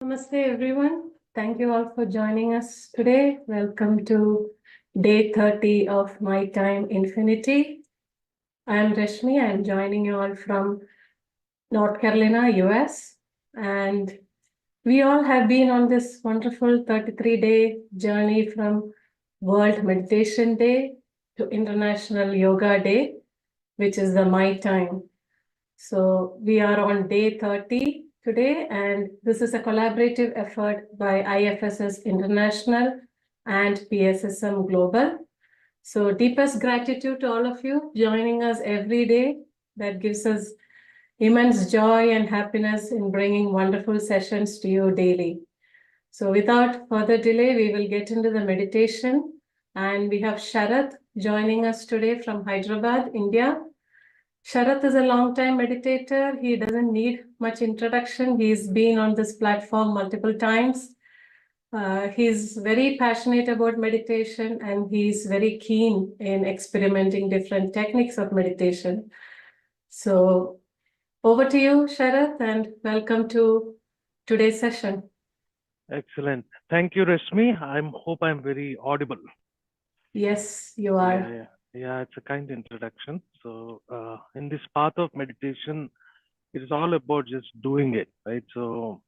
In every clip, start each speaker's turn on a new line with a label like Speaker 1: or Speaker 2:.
Speaker 1: Namaste, everyone. Thank you all for joining us today. Welcome to day 30 of My Time Infinity. I'm Rashmi. I'm joining you all from North Carolina, US. And we all have been on this wonderful 33-day journey from World Meditation Day to International Yoga Day, which is the My Time. So we are on day 30. today, and this is a collaborative effort by IFSS International and PSSM Global. So deepest gratitude to all of you joining us every day. That gives us immense joy and happiness in bringing wonderful sessions to you daily. So without further delay, we will get into the meditation. And we have Sharat joining us today from Hyderabad, India. Sharat is a long-time meditator. He doesn't need much introduction. He's been on this platform multiple times. He's very passionate about meditation and he's very keen in experimenting different techniques of meditation. So over to you, Sharat, and welcome to today's session.
Speaker 2: Excellent. Thank you, Rashmi. I hope I'm very audible.
Speaker 1: Yes, you are.
Speaker 2: Yeah, it's a kind introduction. So, in this path of meditation, it is all about just doing it, right? So,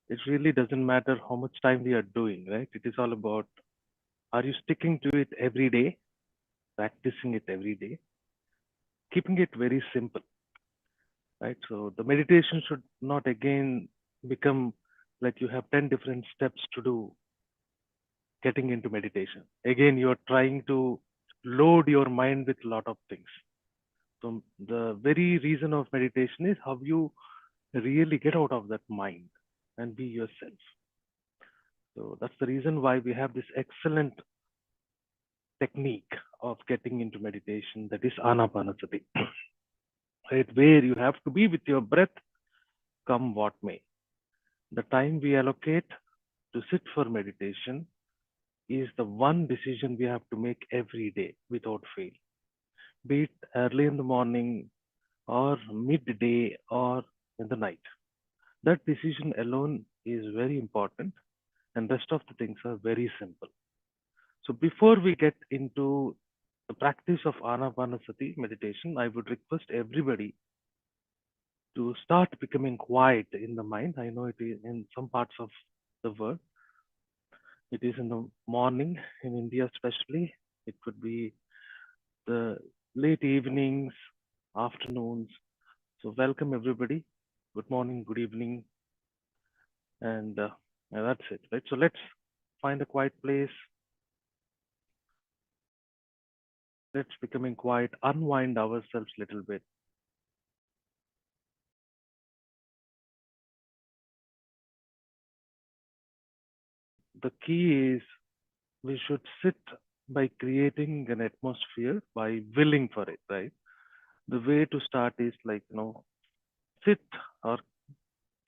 Speaker 2: it really doesn't matter how much time we are doing, right? It is all about, are you sticking to it every day, practicing it every day, keeping it very simple, right? So, the meditation should not again become like you have 10 different steps to do getting into meditation. Again, you're trying to load your mind with a lot of things. So the very reason of meditation is how you really get out of that mind and be yourself. So that's the reason why we have this excellent technique of getting into meditation, that is anapanasati, right? Where you have to be with your breath, come what may. The time we allocate to sit for meditation is the one decision we have to make every day without fail. Be it early in the morning or midday or in the night. That decision alone is very important, and rest of the things are very simple. So before we get into the practice of anapanasati meditation, I would request everybody to start becoming quiet in the mind. I know it is in some parts of the world. It is in the morning in India, especially. It could be the late evenings, afternoons. So welcome everybody. Good morning, good evening, and that's it, right? So let's find a quiet place. Let's becoming quiet, unwind ourselves a little bit. The key is we should sit by creating an atmosphere, by willing for it, right? The way to start is like, sit or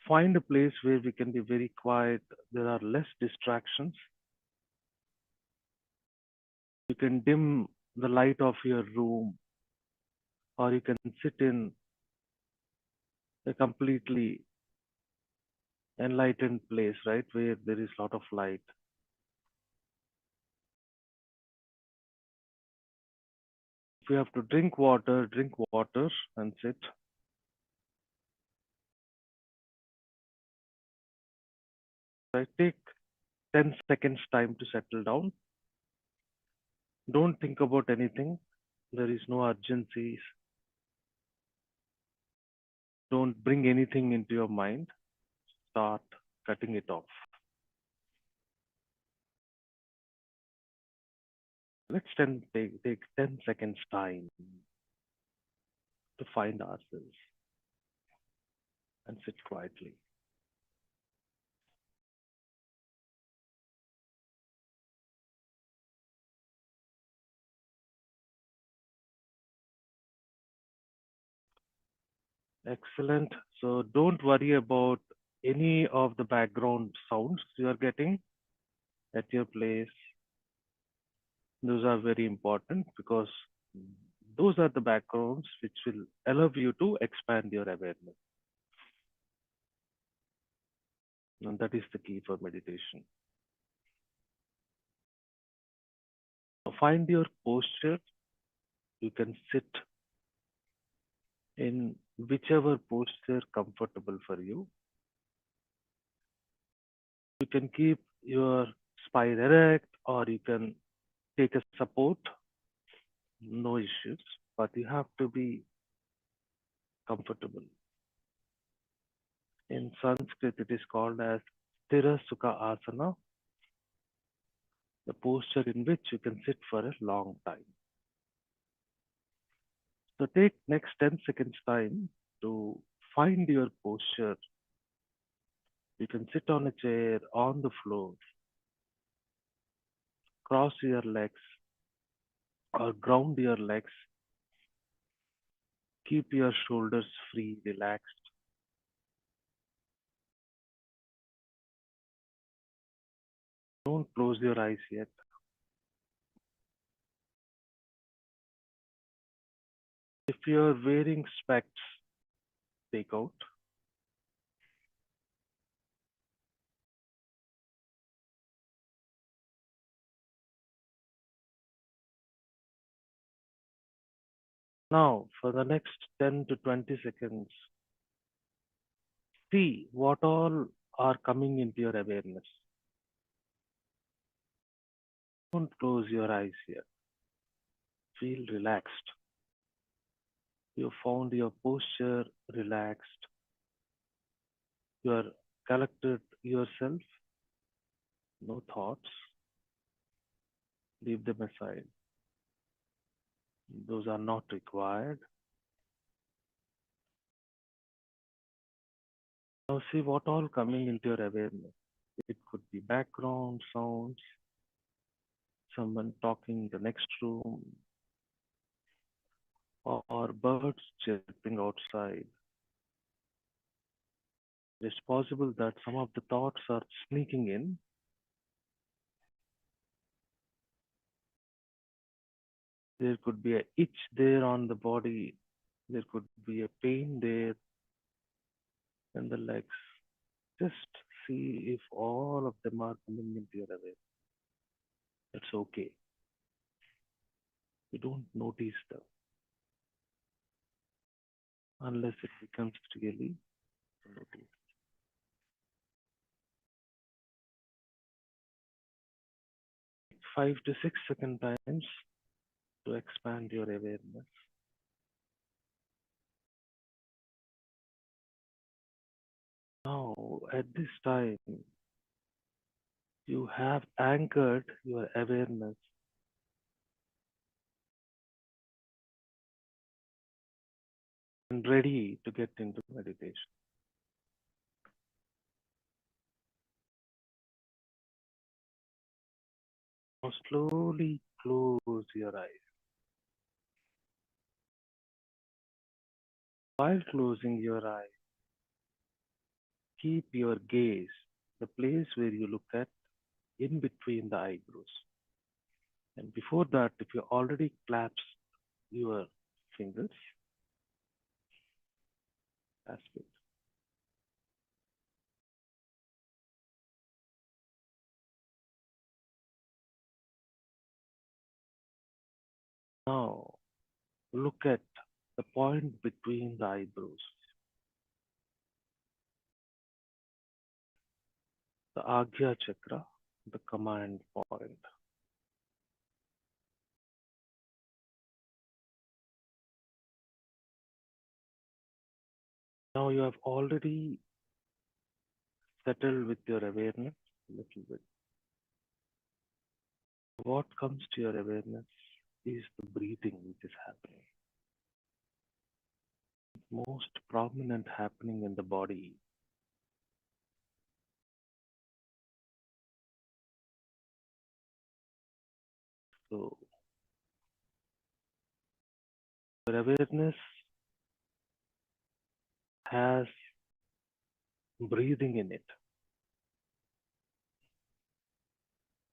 Speaker 2: find a place where we can be very quiet. There are less distractions. You can dim the light of your room, or you can sit in a completely enlightened place, right? Where there is a lot of light. If you have to drink water and sit. Right? Take 10 seconds time to settle down. Don't think about anything. There is no urgencies. Don't bring anything into your mind. Start cutting it off. Let's take 10 seconds time to find ourselves and sit quietly. Excellent. So don't worry about any of the background sounds you are getting at your place. Those are very important because those are the backgrounds which will allow you to expand your awareness. And that is the key for meditation. Find your posture. You can sit in whichever posture comfortable for you. You can keep your spine erect or you can take a support. No issues, but you have to be comfortable. In Sanskrit, it is called as Sthira Sukha Asana, the posture in which you can sit for a long time. So take next 10 seconds time to find your posture. You can sit on a chair, on the floor, cross your legs or ground your legs. Keep your shoulders free, relaxed. Don't close your eyes yet. If you're wearing specs, take out. Now, for the next 10 to 20 seconds, see what all are coming into your awareness. Don't close your eyes yet. Feel relaxed. You found your posture relaxed. You are collected yourself. No thoughts. Leave them aside. Those are not required. Now see what all coming into your awareness. It could be background sounds, someone talking in the next room, or birds chirping outside. It's possible that some of the thoughts are sneaking in. There could be a itch there on the body. There could be a pain there in the legs. Just see if all of them are coming into your awareness. It's okay. You don't notice them unless it becomes really notice. 5 to 6 second times to expand your awareness. Now, at this time, you have anchored your awareness and ready to get into meditation. Now, slowly close your eyes. While closing your eyes, keep your gaze, the place where you look at, in between the eyebrows. And before that, if you already clasped your fingers, clasp it. Now, look at the point between the eyebrows, the Agya chakra, the command point. Now you have already settled with your awareness a little bit. What comes to your awareness is the breathing which is happening. Most prominent happening in the body. So your awareness has breathing in it,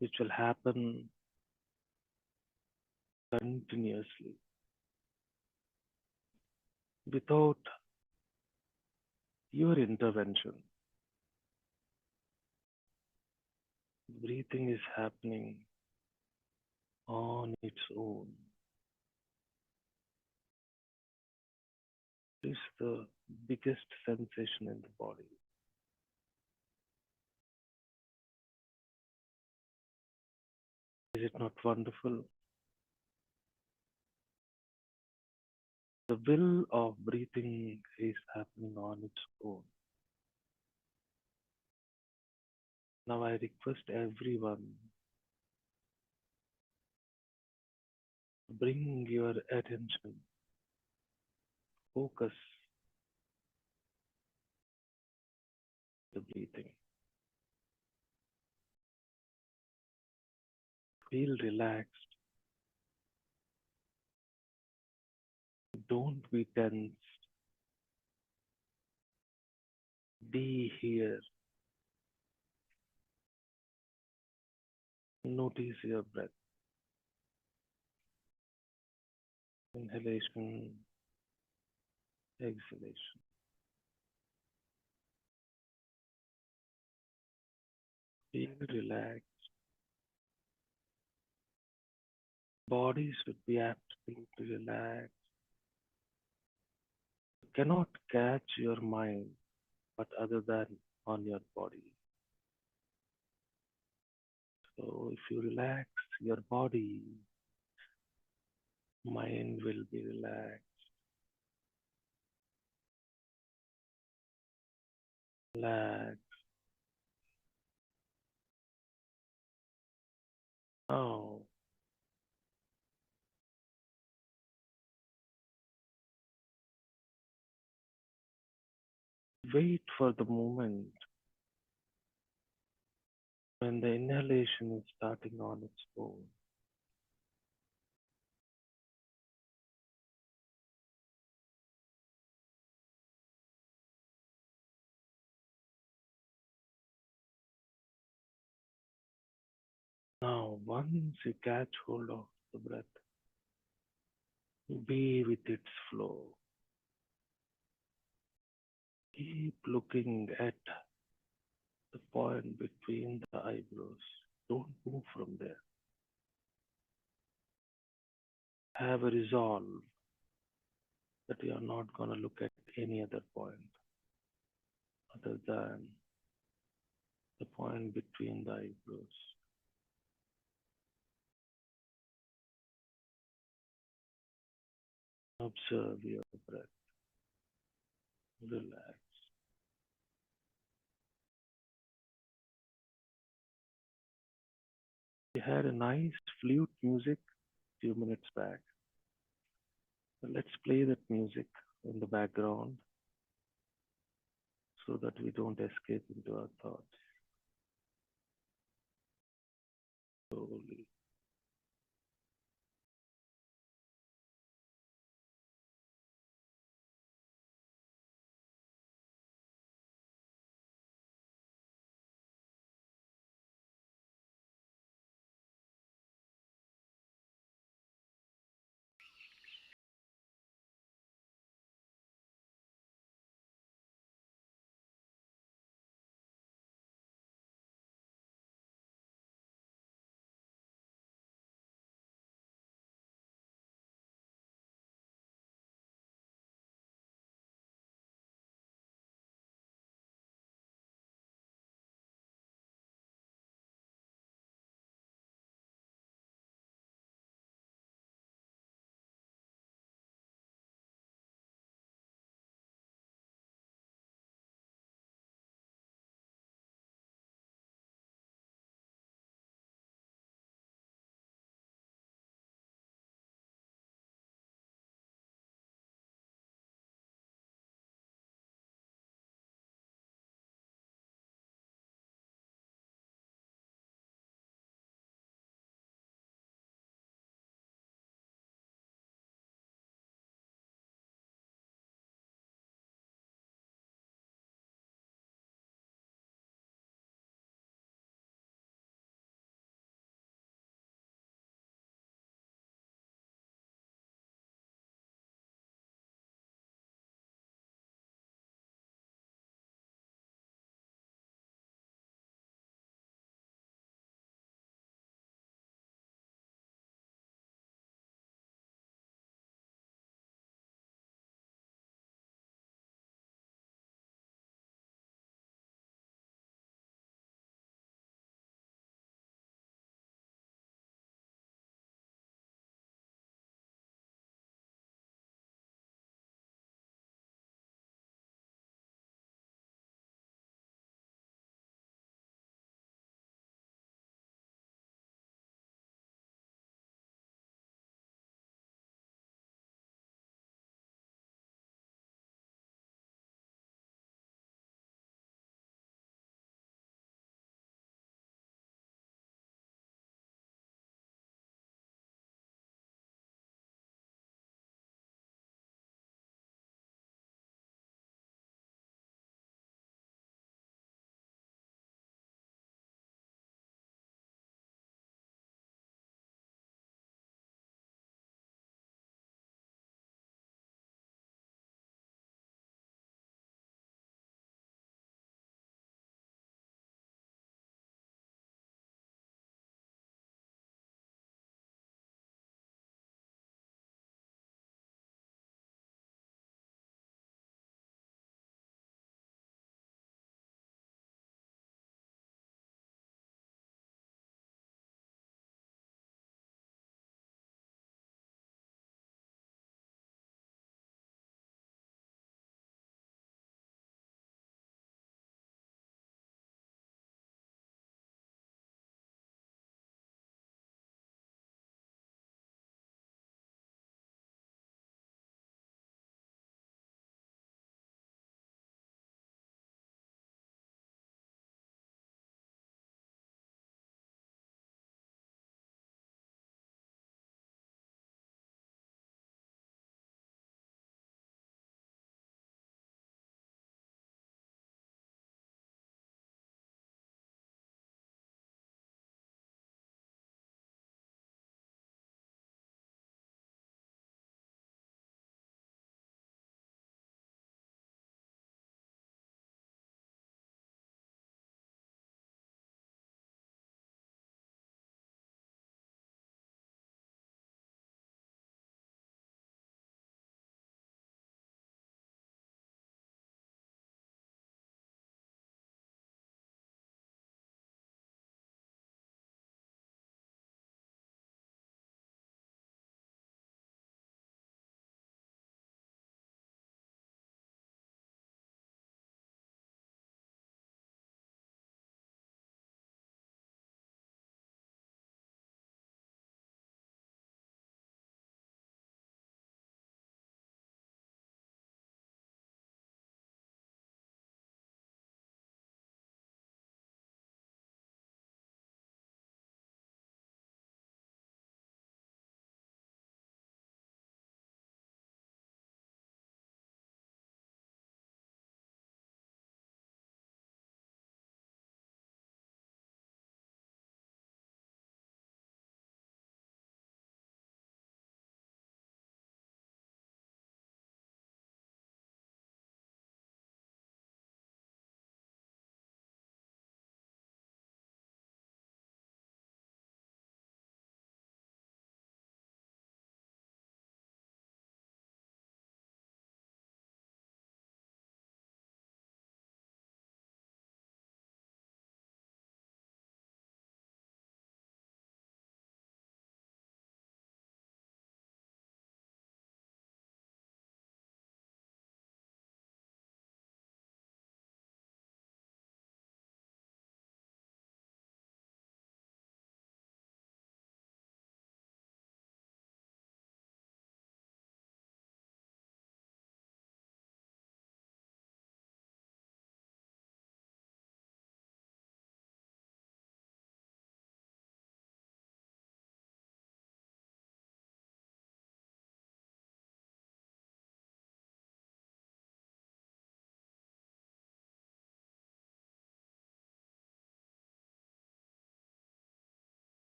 Speaker 2: which will happen continuously without your intervention. Breathing is happening on its own. It is the biggest sensation in the body. Is it not wonderful? The will of breathing is happening on its own. Now I request everyone, bring your attention, focus the breathing. Feel relaxed. Don't be tense. Be here. Notice your breath. Inhalation, exhalation. Feel relaxed. Body should be absolutely relaxed. You cannot catch your mind, but other than on your body. So if you relax your body, mind will be relaxed. Relax. Now, wait for the moment when the inhalation is starting on its own. Now, once you catch hold of the breath, be with its flow. Keep looking at the point between the eyebrows. Don't move from there. Have a resolve that you are not going to look at any other point other than the point between the eyebrows. Observe your breath. Relax. We had a nice flute music a few minutes back. So let's play that music in the background so that we don't escape into our thoughts. Slowly.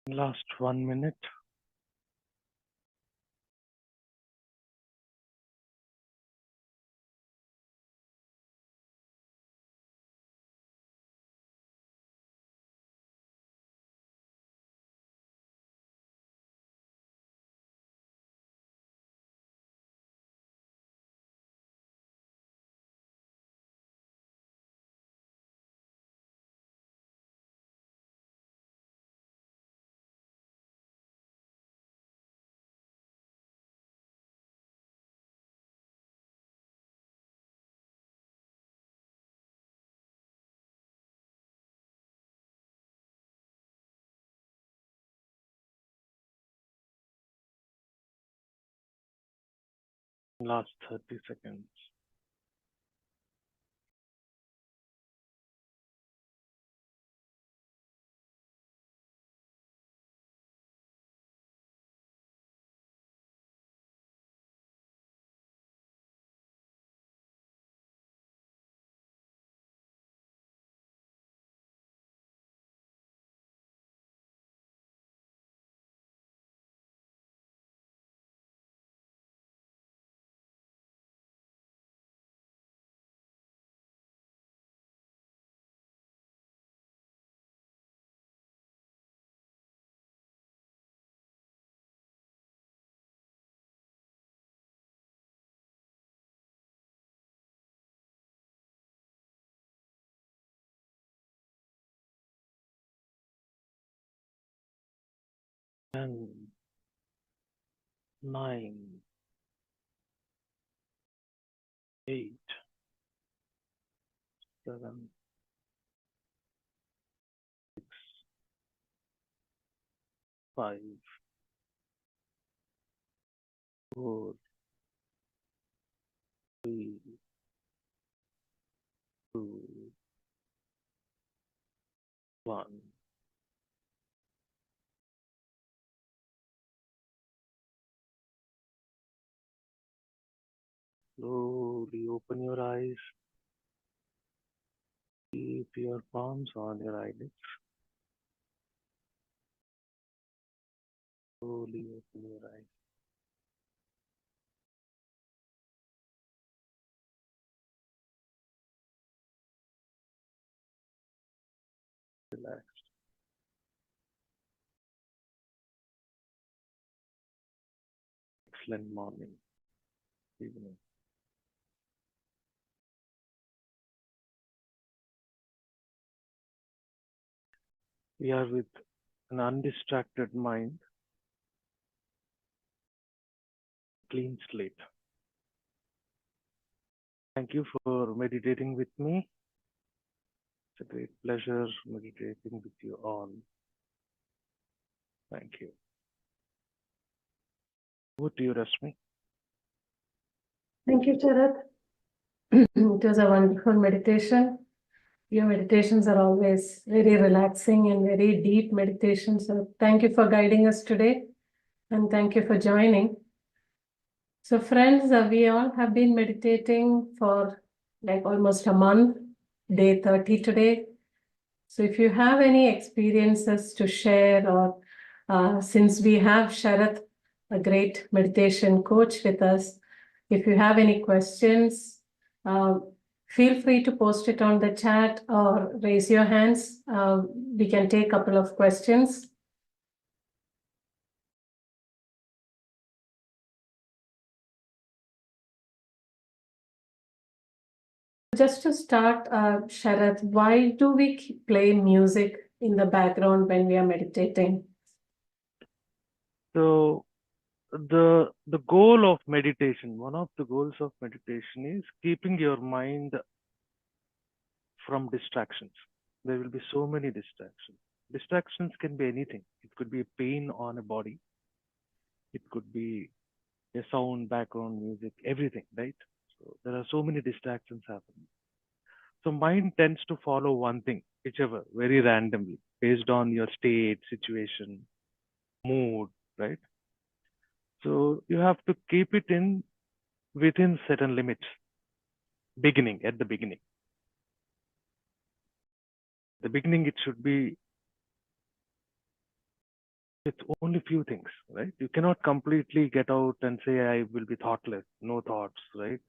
Speaker 2: Last 1 minute. Last 30 seconds. And 9, 8, 7, 6, 5, 4, 3, 2, 1. Slowly open your eyes. Keep your palms on your eyelids. Slowly open your eyes. Relax. Excellent morning, evening. We are with an undistracted mind, clean slate. Thank you for meditating with me. It's a great pleasure meditating with you all. Thank you. Over to you, Rashmi.
Speaker 1: Thank you, Sharat. It was a wonderful meditation. Your meditations are always very relaxing and very deep meditations. So thank you for guiding us today, and thank you for joining. So friends, we all have been meditating for like almost a month, day 30 today. So if you have any experiences to share, or since we have Sharat, a great meditation coach with us, if you have any questions, feel free to post it on the chat or raise your hands. We can take a couple of questions. Just to start, Sharat, why do we play music in the background when we are meditating?
Speaker 2: So the goal of meditation, one of the goals of meditation is keeping your mind from distractions. There will be so many distractions. Distractions can be anything. It could be a pain on a body. It could be a sound, background music, everything, right? So there are so many distractions happening. So mind tends to follow one thing, whichever, very randomly, based on your state, situation, mood, right? So you have to keep it in within certain limits. At the beginning. The beginning, it should be It's only few things, right? You cannot completely get out and say, I will be thoughtless, no thoughts, right?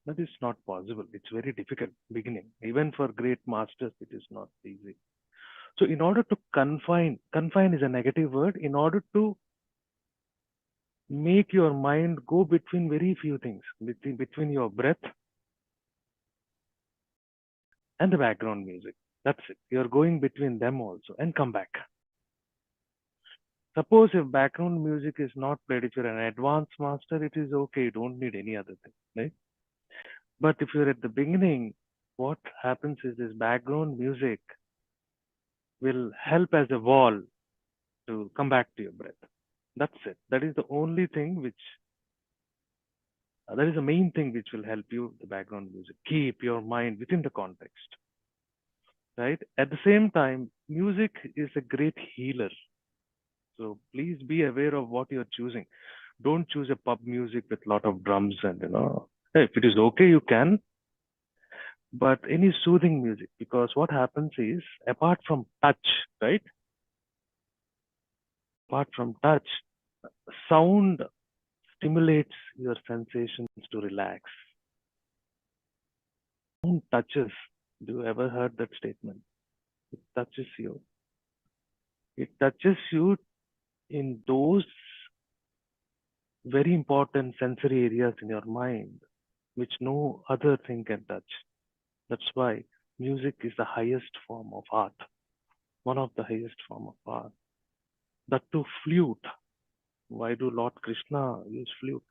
Speaker 2: That is not possible. It's very difficult beginning. Even for great masters, it is not easy. So in order to confine is a negative word, in order to make your mind go between very few things, between your breath and the background music. That's it. You're going between them also and come back. Suppose if background music is not played, if you're an advanced master, it is okay. You don't need any other thing, right? But if you're at the beginning, what happens is this background music will help as a wall to come back to your breath. That's it. That is the only thing which, that is the main thing which will help you, the background music. Keep your mind within the context, right? At the same time, music is a great healer. So please be aware of what you're choosing. Don't choose a pub music with lot of drums and, if it is okay, you can, but any soothing music, because what happens is, apart from touch, right? Apart from touch, sound stimulates your sensations to relax. Sound touches. Do you ever heard that statement? It touches you. It touches you in those very important sensory areas in your mind, which no other thing can touch. That's why music is the highest form of art, one of the highest form of art. That too, flute. Why do Lord Krishna use flute?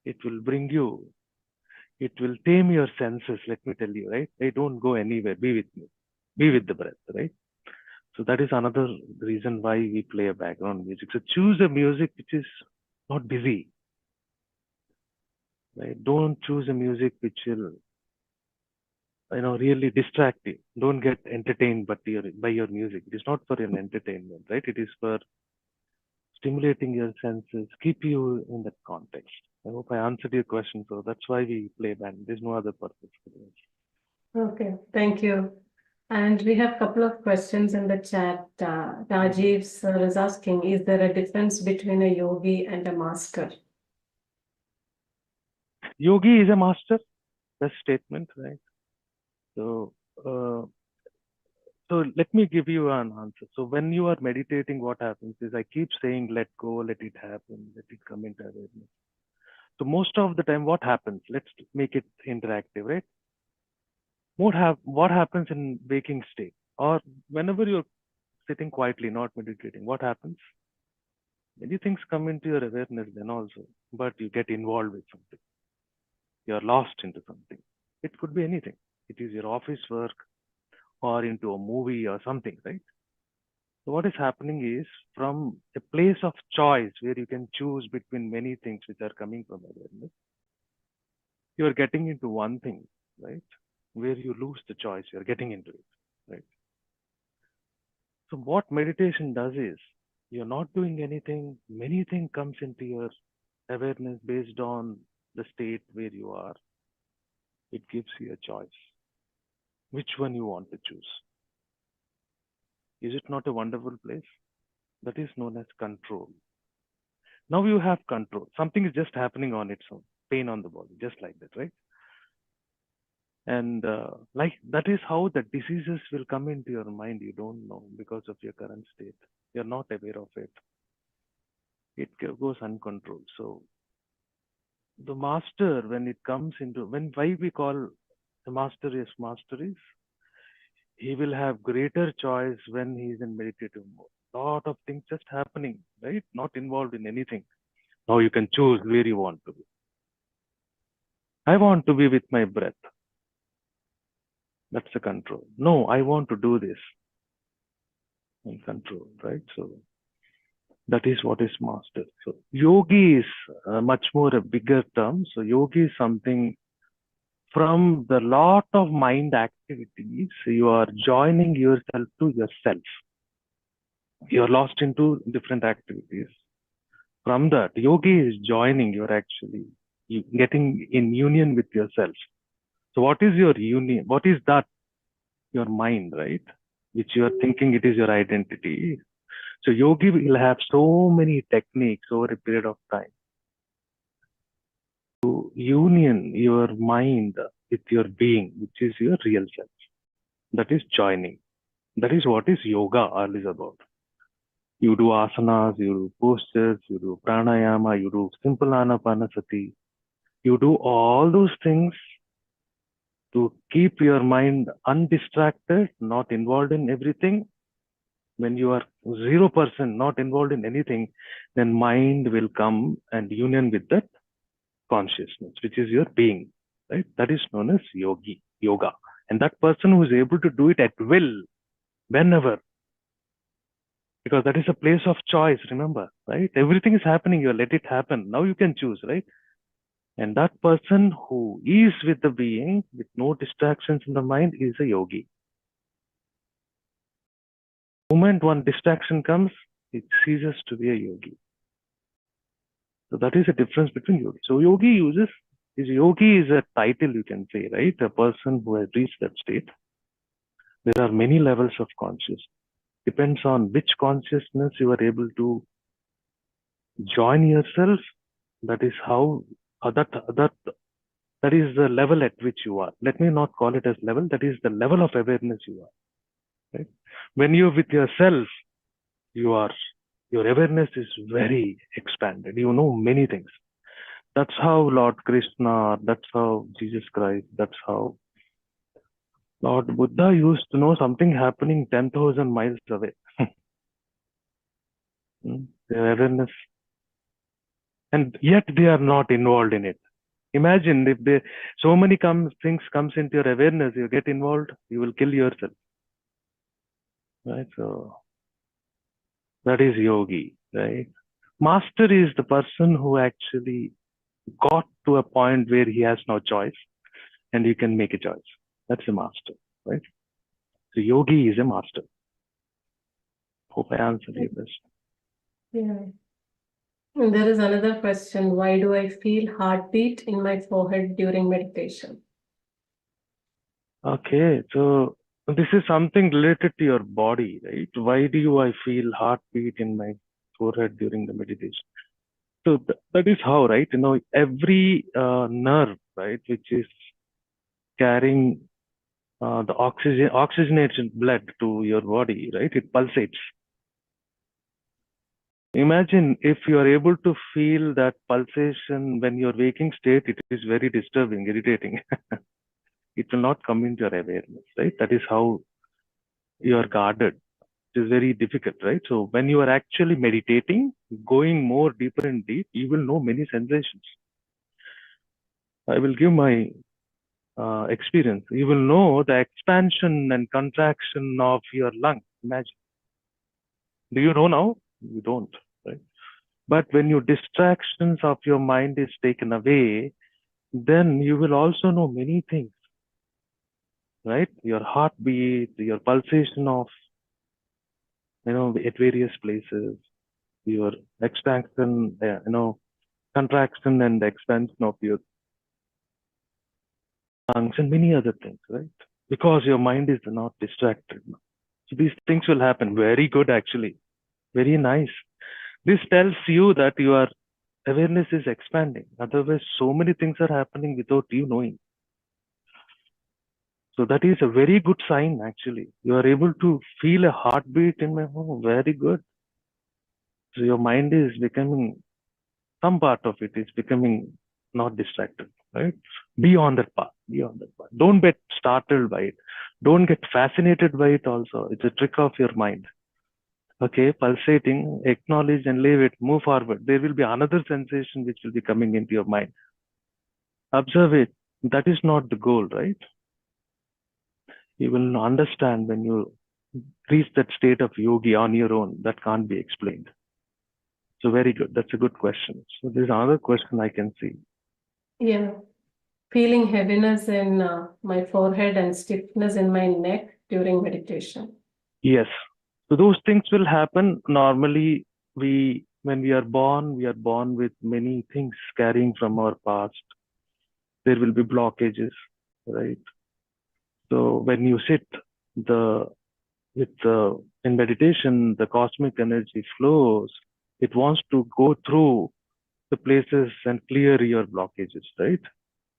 Speaker 2: It will bring you, it will tame your senses, let me tell you, right? They don't go anywhere. Be with me. Be with the breath, right? So that is another reason why we play a background music. So choose a music which is not busy, right? Don't choose a music which will, really distract you. Don't get entertained by your music. It is not for an entertainment, right? It is for stimulating your senses, keep you in that context. I hope I answered your question. So that's why we play band. There's no other purpose for this.
Speaker 1: Okay, thank you. And we have a couple of questions in the chat. Rajiv sir is asking, is there a difference between a yogi and a master?
Speaker 2: Yogi is a master. Best statement, right? So, so let me give you an answer. So when you are meditating, what happens is, I keep saying, let go, let it happen, let it come into awareness. So most of the time, what happens? Let's make it interactive, right? What happens in waking state, or whenever you're sitting quietly, not meditating, what happens? Many things come into your awareness then also, but you get involved with something. You're lost into something. It could be anything. It is your office work or into a movie or something, right? So what is happening is, from a place of choice where you can choose between many things which are coming from awareness, you are getting into one thing, right? Where you lose the choice, you're getting into it, right? So what meditation does is, you're not doing anything, many things comes into your awareness based on the state where you are. It gives you a choice. Which one you want to choose? Is it not a wonderful place? That is known as control. Now you have control. Something is just happening on its own. Pain on the body, just like that, right? And like that is how the diseases will come into your mind. You don't know because of your current state. You're not aware of it. It goes uncontrolled. So the master, when it comes into, why we call the master is he will have greater choice when he's in meditative mode. Lot of things just happening, right? Not involved in anything. Now you can choose where you want to be. I want to be with my breath. That's the control. No, I want to do this. And control, right? So that is what is master. So yogi is much more a bigger term. So yogi is something from the lot of mind activities, you are joining yourself to yourself. You're lost into different activities. From that, yogi is joining, you're actually getting in union with yourself. So what is your union? What is that? Your mind, right? Which you are thinking it is your identity. So yogi will have so many techniques over a period of time to union your mind with your being, which is your real self. That is joining. That is what is yoga all is about. You do asanas, you do postures, you do pranayama, you do simple anapanasati. You do all those things to keep your mind undistracted, not involved in everything. When you are 0% not involved in anything, then mind will come and union with that consciousness, which is your being, right? That is known as yoga. And that person who is able to do it at will, whenever, because that is a place of choice, remember, right? Everything is happening, you let it happen. Now you can choose, right? And that person who is with the being, with no distractions in the mind, is a yogi. The moment one distraction comes, it ceases to be a yogi. So that is the difference between yogi. So yogi is a title, you can say, right? A person who has reached that state. There are many levels of consciousness. Depends on which consciousness you are able to join yourself. That is how that is the level at which you are. Let me not call it as level. That is the level of awareness you are. Right? When you're with yourself, your awareness is very expanded. You know many things. That's how Lord Krishna, that's how Jesus Christ, that's how Lord Buddha used to know something happening 10,000 miles away. Their awareness, and yet they are not involved in it. Imagine if so many things comes into your awareness, you get involved, you will kill yourself. Right? So that is yogi, right? Master is the person who actually got to a point where he has no choice and you can make a choice. That's a master, right? So yogi is a master. Hope I answered your question.
Speaker 1: Yeah. And there is another question. Why do I feel heartbeat in my forehead during meditation?
Speaker 2: Okay, so this is something related to your body, right? Why do I feel heartbeat in my forehead during the meditation? So that is how, right? You know, every nerve, right, which is carrying the oxygenated blood to your body, right? It pulsates. Imagine if you are able to feel that pulsation when you're waking state, it is very disturbing, irritating. It will not come into your awareness, right? That is how you are guarded. It is very difficult, right? So when you are actually meditating, going more deeper and deep, you will know many sensations. I will give my experience. You will know the expansion and contraction of your lung. Imagine. Do you know now? You don't, right? But when your distractions of your mind is taken away, then you will also know many things, right? Your heartbeat, your pulsation of, at various places, your expansion, contraction and expansion of your lungs and many other things, right? Because your mind is not distracted. So these things will happen. Very good, actually. Very nice. This tells you that your awareness is expanding. Otherwise, so many things are happening without you knowing. So that is a very good sign, actually. You are able to feel a heartbeat in my home. Very good. So your mind is becoming, some part of it is becoming not distracted, right? Be on that path. Be on that path. Don't get startled by it. Don't get fascinated by it also. It's a trick of your mind. Okay, pulsating, acknowledge and leave it, move forward. There will be another sensation which will be coming into your mind. Observe it. That is not the goal, right? You will understand when you reach that state of yogi on your own. That can't be explained. So very good. That's a good question. So there's another question I can see.
Speaker 1: Yeah. Feeling heaviness in my forehead and stiffness in my neck during meditation.
Speaker 2: Yes. So those things will happen. Normally, when we are born with many things carrying from our past. There will be blockages, right? So when you sit, the in meditation, the cosmic energy flows. It wants to go through the places and clear your blockages, right?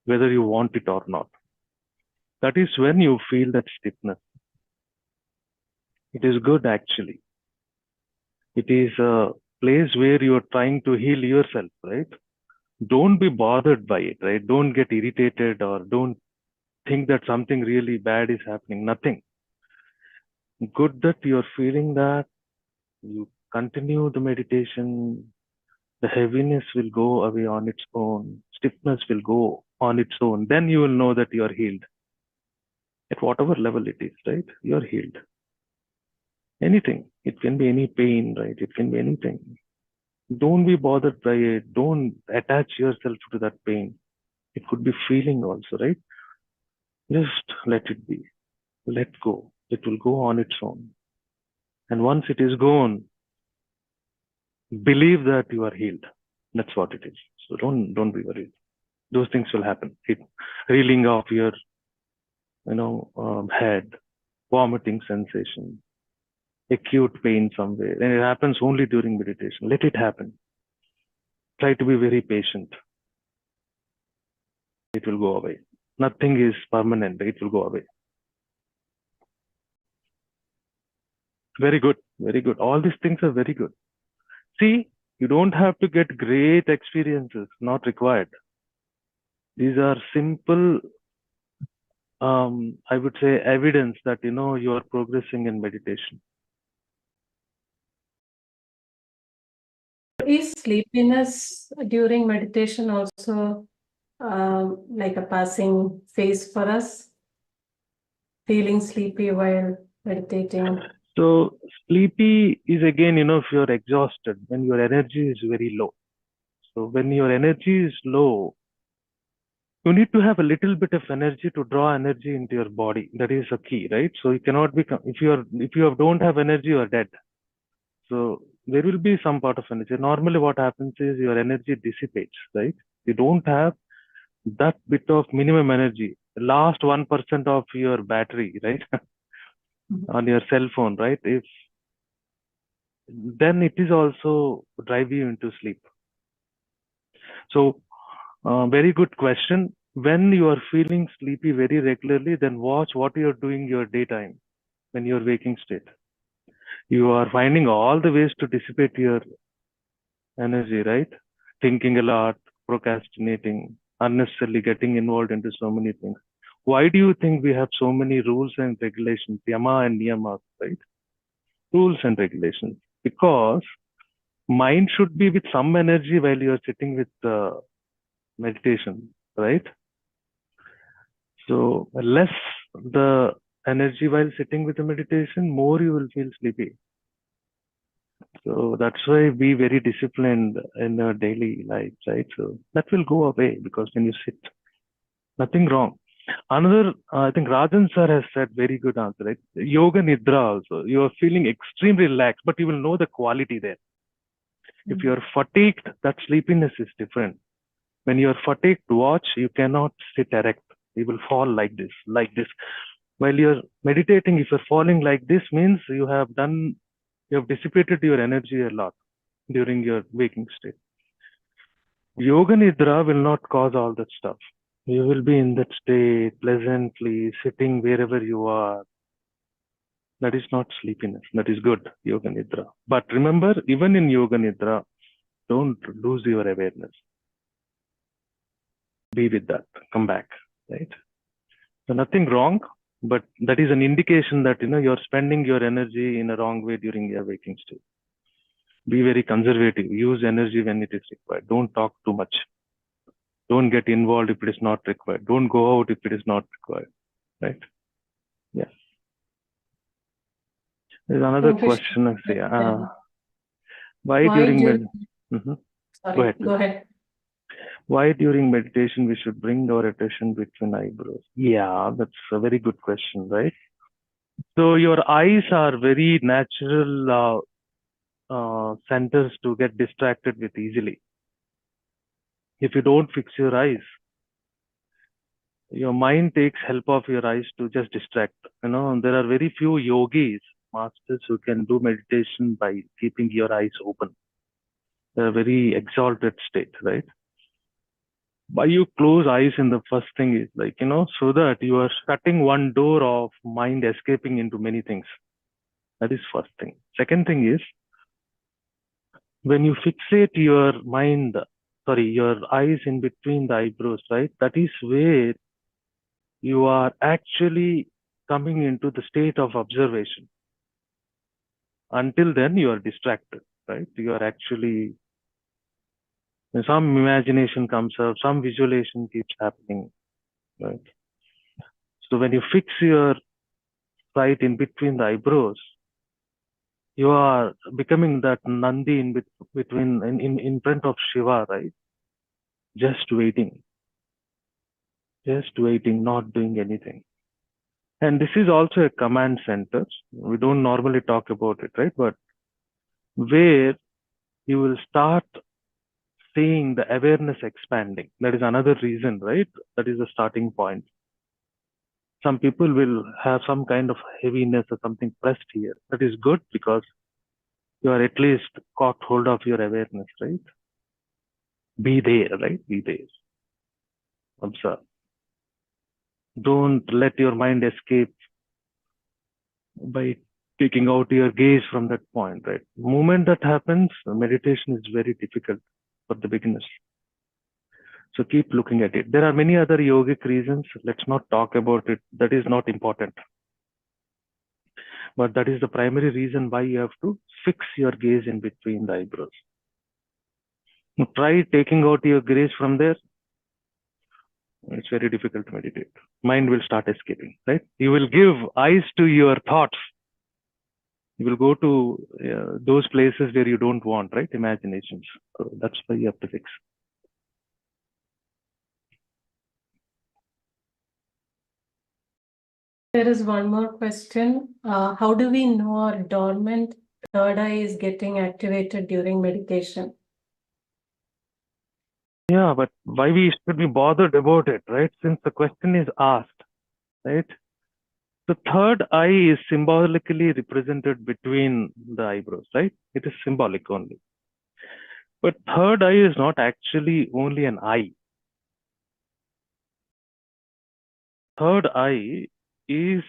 Speaker 2: Whether you want it or not. That is when you feel that stiffness. It is good actually. It is a place where you are trying to heal yourself, right? Don't be bothered by it, right? Don't get irritated or don't think that something really bad is happening. Nothing. Good that you're feeling that. You continue the meditation. The heaviness will go away on its own. Stiffness will go on its own. Then you will know that you are healed. At whatever level it is, right? You are healed. Anything. It can be any pain, right? It can be anything. Don't be bothered by it. Don't attach yourself to that pain. It could be feeling also, right? Just let it be. Let go. It will go on its own. And once it is gone, believe that you are healed. That's what it is. So don't be worried. Those things will happen. Reeling of your head, vomiting sensation, acute pain somewhere, and it happens only during meditation. Let it happen. Try to be very patient. It will go away. Nothing is permanent. It will go away. Very good. Very good. All these things are very good. See, you don't have to get great experiences. Not required. These are simple, I would say, evidence that you are progressing in meditation.
Speaker 1: Is sleepiness during meditation also like a passing phase for us? Feeling sleepy while meditating?
Speaker 2: So sleepy is again, if you're exhausted, when your energy is very low. So when your energy is low, you need to have a little bit of energy to draw energy into your body. That is a key, right? So you cannot be, if you don't have energy, you are dead. So there will be some part of energy. Normally what happens is your energy dissipates, right? You don't have that bit of minimum energy, last 1% of your battery, right? On your cell phone, right? If then it is also drive you into sleep. So very good question. When you are feeling sleepy very regularly, then watch what you are doing your daytime when you are waking state. You are finding all the ways to dissipate your energy, right? Thinking a lot, procrastinating, unnecessarily getting involved into so many things. Why do you think we have so many rules and regulations, yama and niyamas, right? Rules and regulations. Because mind should be with some energy while you are sitting with meditation, right? So less the energy while sitting with the meditation, more you will feel sleepy. So that's why be very disciplined in your daily life, right? So that will go away because when you sit, nothing wrong. Another, I think Rajan sir has said very good answer, right? Yoga Nidra also. You are feeling extremely relaxed, but you will know the quality there. If you are fatigued, that sleepiness is different. When you are fatigued, watch, you cannot sit erect. You will fall like this, like this. While you're meditating, if you're falling like this, means you have dissipated your energy a lot during your waking state. Yoga Nidra will not cause all that stuff. You will be in that state pleasantly, sitting wherever you are. That is not sleepiness. That is good, Yoga Nidra. But remember, even in Yoga Nidra, don't lose your awareness. Be with that. Come back, right? So nothing wrong, but that is an indication that you're spending your energy in a wrong way during your waking state. Be very conservative. Use energy when it is required. Don't talk too much. Don't get involved if it is not required. Don't go out if it is not required. Right? Yes. There's another
Speaker 1: Okay.
Speaker 2: question I say. Why
Speaker 1: Why
Speaker 2: during
Speaker 1: during,
Speaker 2: Go
Speaker 1: sorry,
Speaker 2: ahead,
Speaker 1: go
Speaker 2: please.
Speaker 1: ahead.
Speaker 2: Why during meditation we should bring our attention between eyebrows? Yeah, that's a very good question, right? So your eyes are very natural centers to get distracted with easily. If you don't fix your eyes, your mind takes help of your eyes to just distract. There are very few yogis masters who can do meditation by keeping your eyes open. They're a very exalted state, right? Why you close eyes in the first thing is like, so that you are shutting one door of mind escaping into many things. That is first thing. Second thing is, when you fixate your your eyes in between the eyebrows, right? That is where you are actually coming into the state of observation. Until then, you are distracted, right? You are actually, some imagination comes up, some visualization keeps happening, right? So when you fix your sight in between the eyebrows, you are becoming that Nandi in front of Shiva, right? Just waiting, not doing anything. And this is also a command center. We don't normally talk about it, right? But where you will start seeing the awareness expanding. That is another reason, right? That is the starting point. Some people will have some kind of heaviness or something pressed here. That is good because you are at least caught hold of your awareness, right? Be there, right? Be there. Observe. Don't let your mind escape by taking out your gaze from that point, right? The moment that happens, meditation is very difficult for the beginners. So keep looking at it. There are many other yogic reasons. Let's not talk about it. That is not important. But that is the primary reason why you have to fix your gaze in between the eyebrows. Try taking out your gaze from there. It's very difficult to meditate. Mind will start escaping, right? You will give eyes to your thoughts. You will go to those places where you don't want, right? Imaginations. So that's why you have to fix.
Speaker 1: There is one more question. How do we know our dormant third eye is getting activated during meditation?
Speaker 2: Yeah, but why we should be bothered about it, right? Since the question is asked, right? The third eye is symbolically represented between the eyebrows, right? It is symbolic only. But third eye is not actually only an eye. Third eye is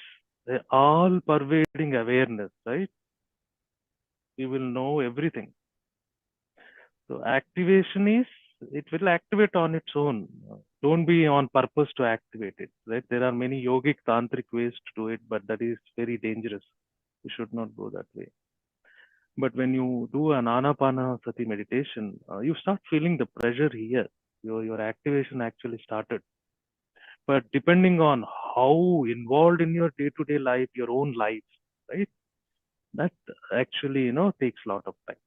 Speaker 2: an all-pervading awareness, right? You will know everything. So activation is, it will activate on its own. Don't be on purpose to activate it, right? There are many yogic tantric ways to do it, but that is very dangerous. You should not go that way. But when you do an Anapanasati meditation, you start feeling the pressure here. Your activation actually started. But depending on how involved in your day-to-day life, your own life, right? That actually, takes a lot of time.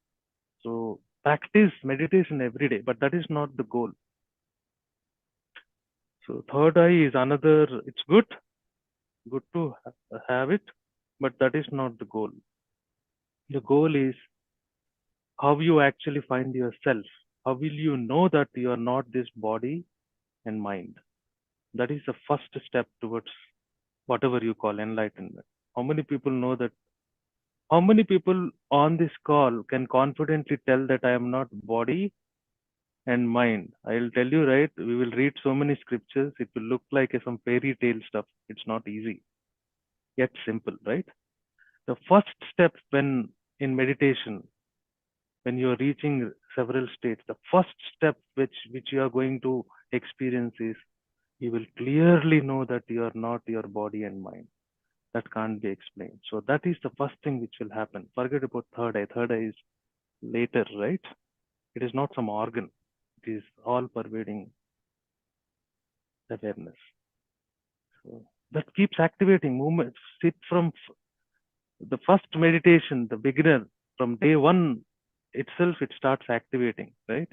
Speaker 2: So practice meditation every day, but that is not the goal. So third eye is another, it's good to have it, but that is not the goal. The goal is how you actually find yourself. How will you know that you are not this body and mind? That is the first step towards whatever you call enlightenment. How many people know that? How many people on this call can confidently tell that I am not body and mind? I'll tell you, right? We will read so many scriptures. It will look like some fairy tale stuff. It's not easy, yet simple, right? The first step when in meditation, when you are reaching several states, the first step which you are going to experience is you will clearly know that you are not your body and mind. That can't be explained. So that is the first thing which will happen. Forget about third eye. Third eye is later, right? It is not some organ. It is all pervading awareness. So that keeps activating movements. Sit from the first meditation, the beginner, from day one itself, it starts activating, right?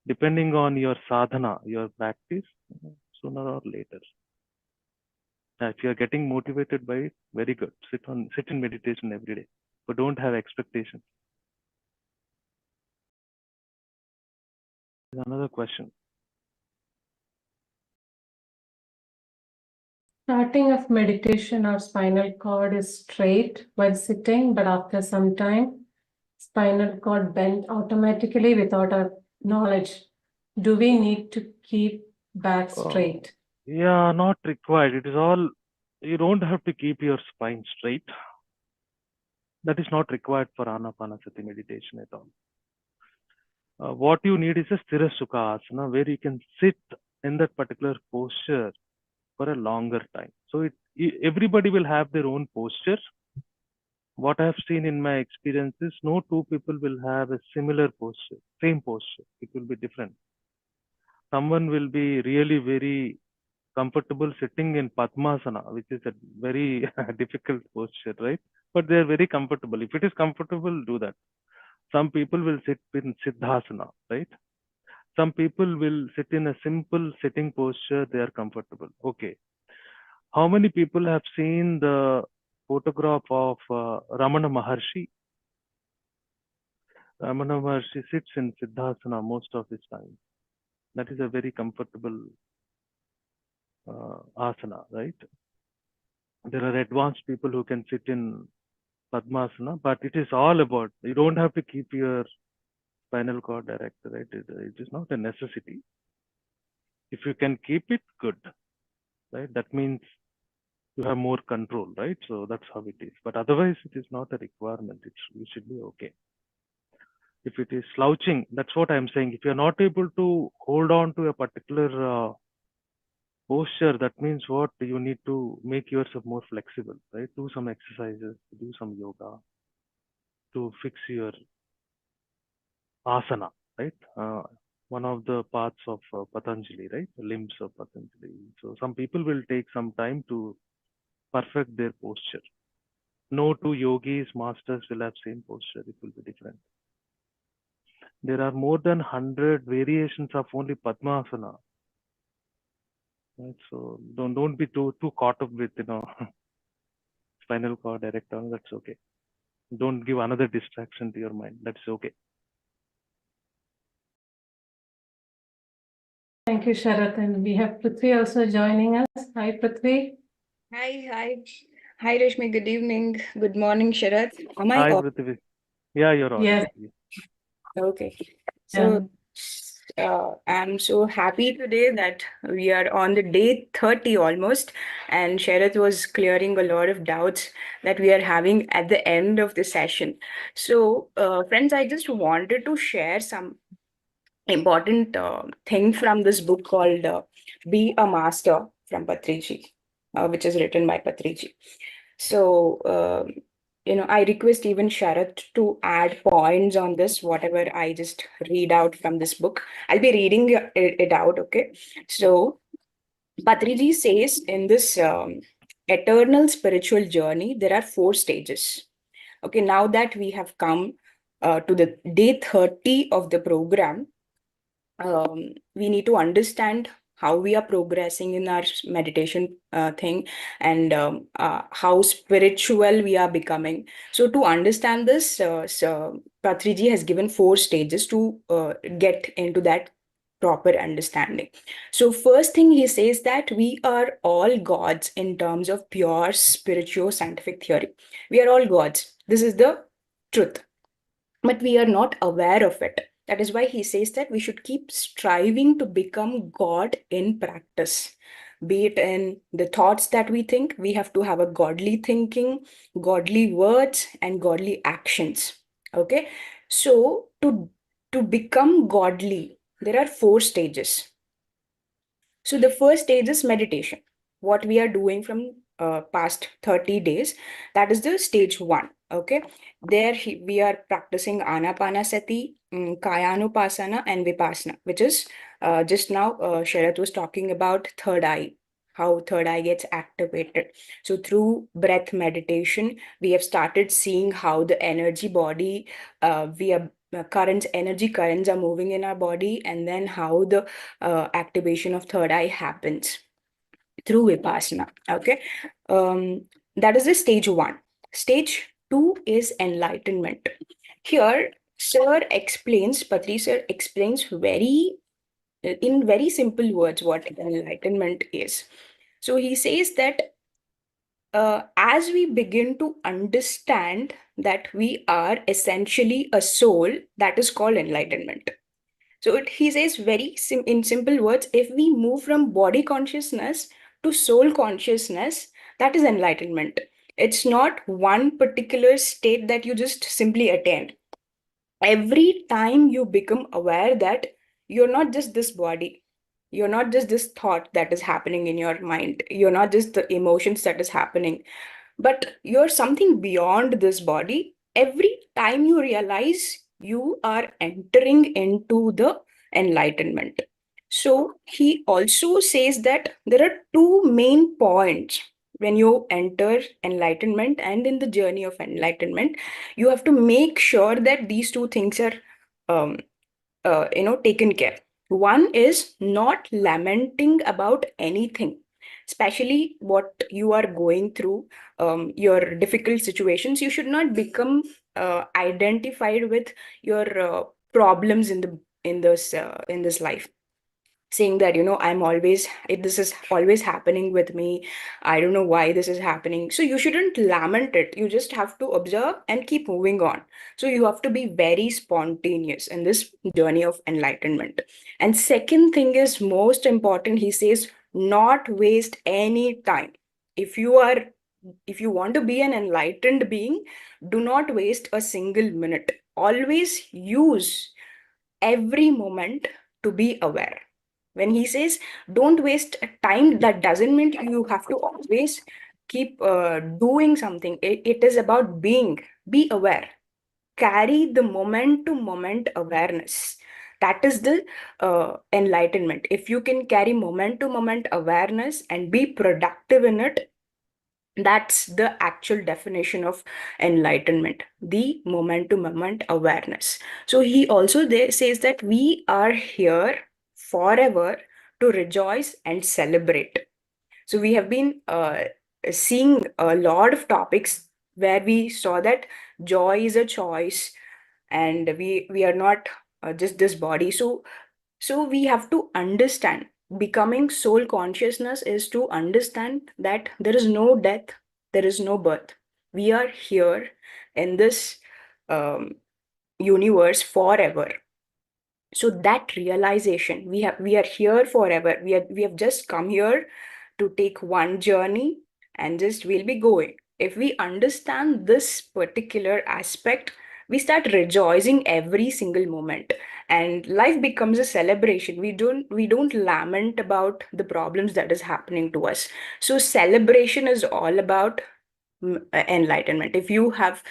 Speaker 2: Depending on your sadhana, your practice, sooner or later. If you are getting motivated by it, very good. Sit in meditation every day, but don't have expectations. Another question.
Speaker 1: Starting of meditation, our spinal cord is straight while sitting, but after some time, spinal cord bent automatically without our knowledge. Do we need to keep back straight?
Speaker 2: Yeah, not required. It is all, you don't have to keep your spine straight. That is not required for Anapanasati meditation at all. What you need is a Sthira Sukha Asana where you can sit in that particular posture for a longer time. So everybody will have their own posture. What I have seen in my experience is no two people will have a similar posture, same posture. It will be different. Someone will be really very comfortable sitting in Padmasana, which is a very difficult posture, right? But they are very comfortable. If it is comfortable, do that. Some people will sit in Siddhasana, right? Some people will sit in a simple sitting posture, they are comfortable. Okay. How many people have seen the photograph of Ramana Maharshi? Ramana Maharshi sits in Siddhasana most of his time. That is a very comfortable asana, right? There are advanced people who can sit in Padmasana, but it is all about, you don't have to keep your spinal cord erect, right? It is not a necessity. If you can keep it, good, right? That means you have more control, right? So that's how it is. But otherwise, it is not a requirement. You should be okay. If it is slouching, that's what I'm saying. If you're not able to hold on to a particular posture, that means what? You need to make yourself more flexible, right? Do some exercises, do some yoga to fix your asana, right? One of the parts of Patanjali, right? The limbs of Patanjali. So some people will take some time to perfect their posture. No two yogis, masters will have same posture. It will be different. There are more than 100 variations of only Padmasana. Right? So don't be too caught up with spinal cord erector. That's okay. Don't give another distraction to your mind. That's okay.
Speaker 1: Thank you, Sharat. And we have Prithvi also joining us. Hi, Prithvi.
Speaker 3: Hi. Hi, Rashmi. Good evening. Good morning, Sharat. Am I
Speaker 2: Hi,
Speaker 3: on?
Speaker 2: Prithvi. Yeah, you're
Speaker 1: Yes.
Speaker 2: audible.
Speaker 3: Okay.
Speaker 1: Yeah.
Speaker 3: So, I'm so happy today that we are on the day 30 almost, and Sharat was clearing a lot of doubts that we are having at the end of the session. So, friends, I just wanted to share some important thing from this book called Be a Master from Patriji, which is written by Patriji. So, I request even Sharat to add points on this, whatever I just read out from this book. I'll be reading it out, okay? So, Patriji says in this eternal spiritual journey, there are 4 stages. Okay, now that we have come to the day 30 of the program, we need to understand how we are progressing in our meditation thing, and how spiritual we are becoming. So to understand this, Patriji has given 4 stages to get into that proper understanding. So first thing he says that we are all gods in terms of pure spiritual scientific theory. We are all gods. This is the truth, but we are not aware of it. That is why he says that we should keep striving to become God in practice. Be it in the thoughts that we think, we have to have a godly thinking, godly words, and godly actions. Okay. So to become godly, there are 4 stages. So the first stage is meditation. What we are doing from past 30 days, that is the stage 1. Okay. There we are practicing Anapanasati, Kayanupasana, and Vipassana, which is just now Sharat was talking about third eye, how third eye gets activated. So through breath meditation, we have started seeing how the energy body, energy currents are moving in our body, and then how the activation of third eye happens through Vipassana. Okay. That is the stage 1. Stage 2 is enlightenment. Here, Patri sir explains in very simple words what enlightenment is. So he says that as we begin to understand that we are essentially a soul, that is called enlightenment. So he says very in simple words, if we move from body consciousness to soul consciousness, that is enlightenment. It's not one particular state that you just simply attain. Every time you become aware that you're not just this body, you're not just this thought that is happening in your mind, you're not just the emotions that is happening, but you're something beyond this body. Every time you realize, you are entering into the enlightenment. So he also says that there are two main points when you enter enlightenment, and in the journey of enlightenment you have to make sure that these two things are um, taken care. One is not lamenting about anything, especially what you are going through, your difficult situations. You should not become identified with your problems in this life, saying that I'm always this is always happening with me, I don't know why this is happening. So you shouldn't lament it, you just have to observe and keep moving on. So you have to be very spontaneous in this journey of enlightenment. And second thing is most important, he says, not waste any time. if you are if you want to be an enlightened being, do not waste a single minute. Always use every moment to be aware. When he says don't waste time, that doesn't mean you have to always keep doing something. It is about be aware, carry the moment to moment awareness. That is the enlightenment. If you can carry moment to moment awareness and be productive in it, that's the actual definition of enlightenment, the moment to moment awareness. So he also there says that we are here forever to rejoice and celebrate. So we have been seeing a lot of topics where we saw that joy is a choice, and we are not just this body. So we have to understand, becoming soul consciousness is to understand that there is no death, there is no birth. We are here in this um, universe forever. So that realization, we are here forever. We have just come here to take one journey, and just we'll be going. If we understand this particular aspect, we start rejoicing every single moment, and life becomes a celebration. We don't lament about the problems that is happening to us. So celebration is all about enlightenment. If you have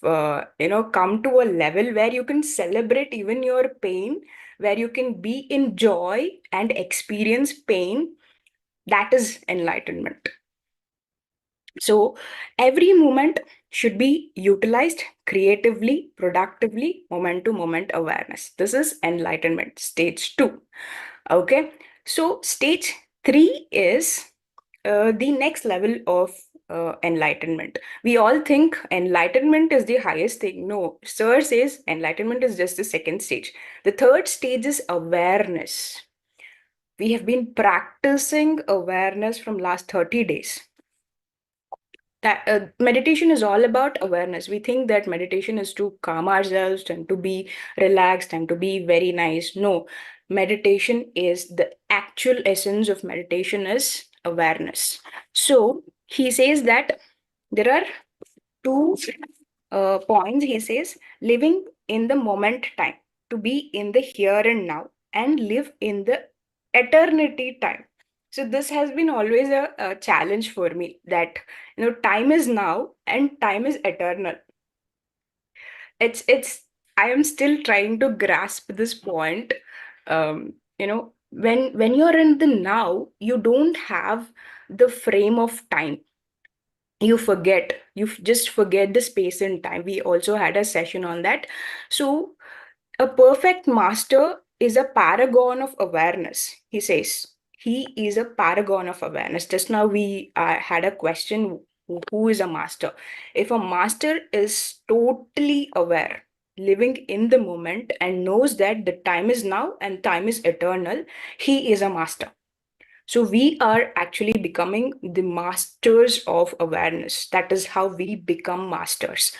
Speaker 3: come to a level where you can celebrate even your pain, where you can be in joy and experience pain, that is enlightenment. So every moment should be utilized creatively, productively, moment to moment awareness. This is enlightenment, stage 2. Okay, so stage 3 is the next level of enlightenment. We all think enlightenment is the highest thing. No, sir says enlightenment is just the second stage. The third stage is awareness. We have been practicing awareness from last 30 days. That meditation is all about awareness. We think that meditation is to calm ourselves and to be relaxed and to be very nice. No, meditation is the actual essence of meditation is awareness. So he says that there are two points. He says living in the moment time, to be in the here and now, and live in the eternity time. So this has been always a challenge for me, that time is now and time is eternal. It's I am still trying to grasp this point. When you're in the now, you don't have the frame of time. You just forget the space and time. We also had a session on that. So a perfect master is a paragon of awareness, he says. He is a paragon of awareness. Just now we had a question, who is a master? If a master is totally aware, living in the moment, and knows that the time is now and time is eternal, he is a master. So we are actually becoming the masters of awareness. That is how we become masters.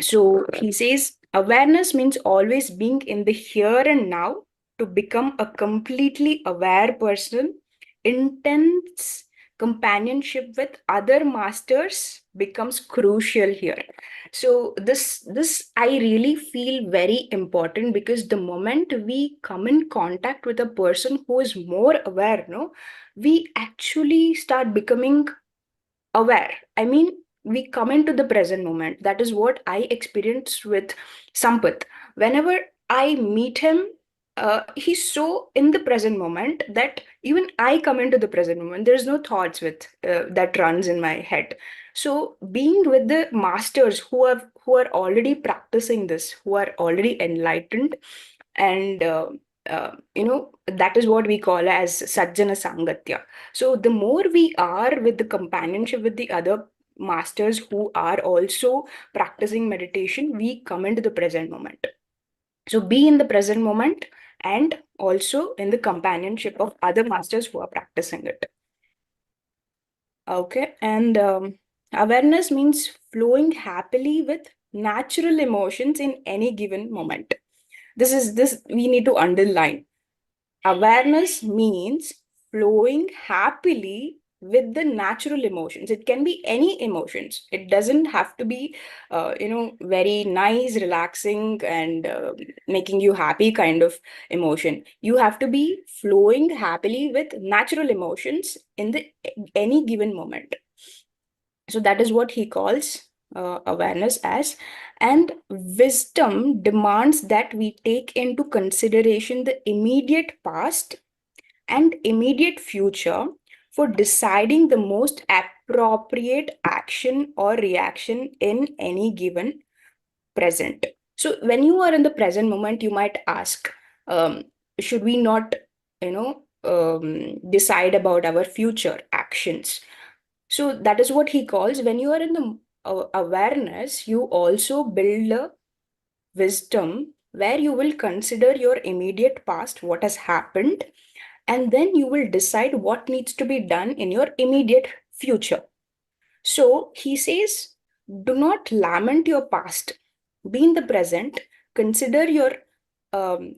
Speaker 3: So he says awareness means always being in the here and now. To become a completely aware person, intense companionship with other masters becomes crucial here. So this I really feel very important, because the moment we come in contact with a person who is more aware, no, we actually start becoming aware. I mean, we come into the present moment. That is what I experienced with Sampath. Whenever I meet him, he's so in the present moment that even I come into the present moment. There's no thoughts with that runs in my head. So being with the masters who are already practicing this, who are already enlightened, and that is what we call as Sajjana Sangatya. So the more we are with the companionship with the other masters who are also practicing meditation, we come into the present moment. So be in the present moment and also in the companionship of other masters who are practicing it. Okay, and awareness means flowing happily with natural emotions in any given moment. This we need to underline. Awareness means flowing happily with the natural emotions. It can be any emotions. It doesn't have to be very nice, relaxing, and making you happy kind of emotion. You have to be flowing happily with natural emotions in the any given moment. So that is what he calls awareness as. And wisdom demands that we take into consideration the immediate past and immediate future for deciding the most appropriate action or reaction in any given present. So when you are in the present moment, you might ask, should we not decide about our future actions? So that is what he calls, when you are in the awareness, you also build a wisdom where you will consider your immediate past, what has happened, and then you will decide what needs to be done in your immediate future. So he says, do not lament your past, be in the present, consider your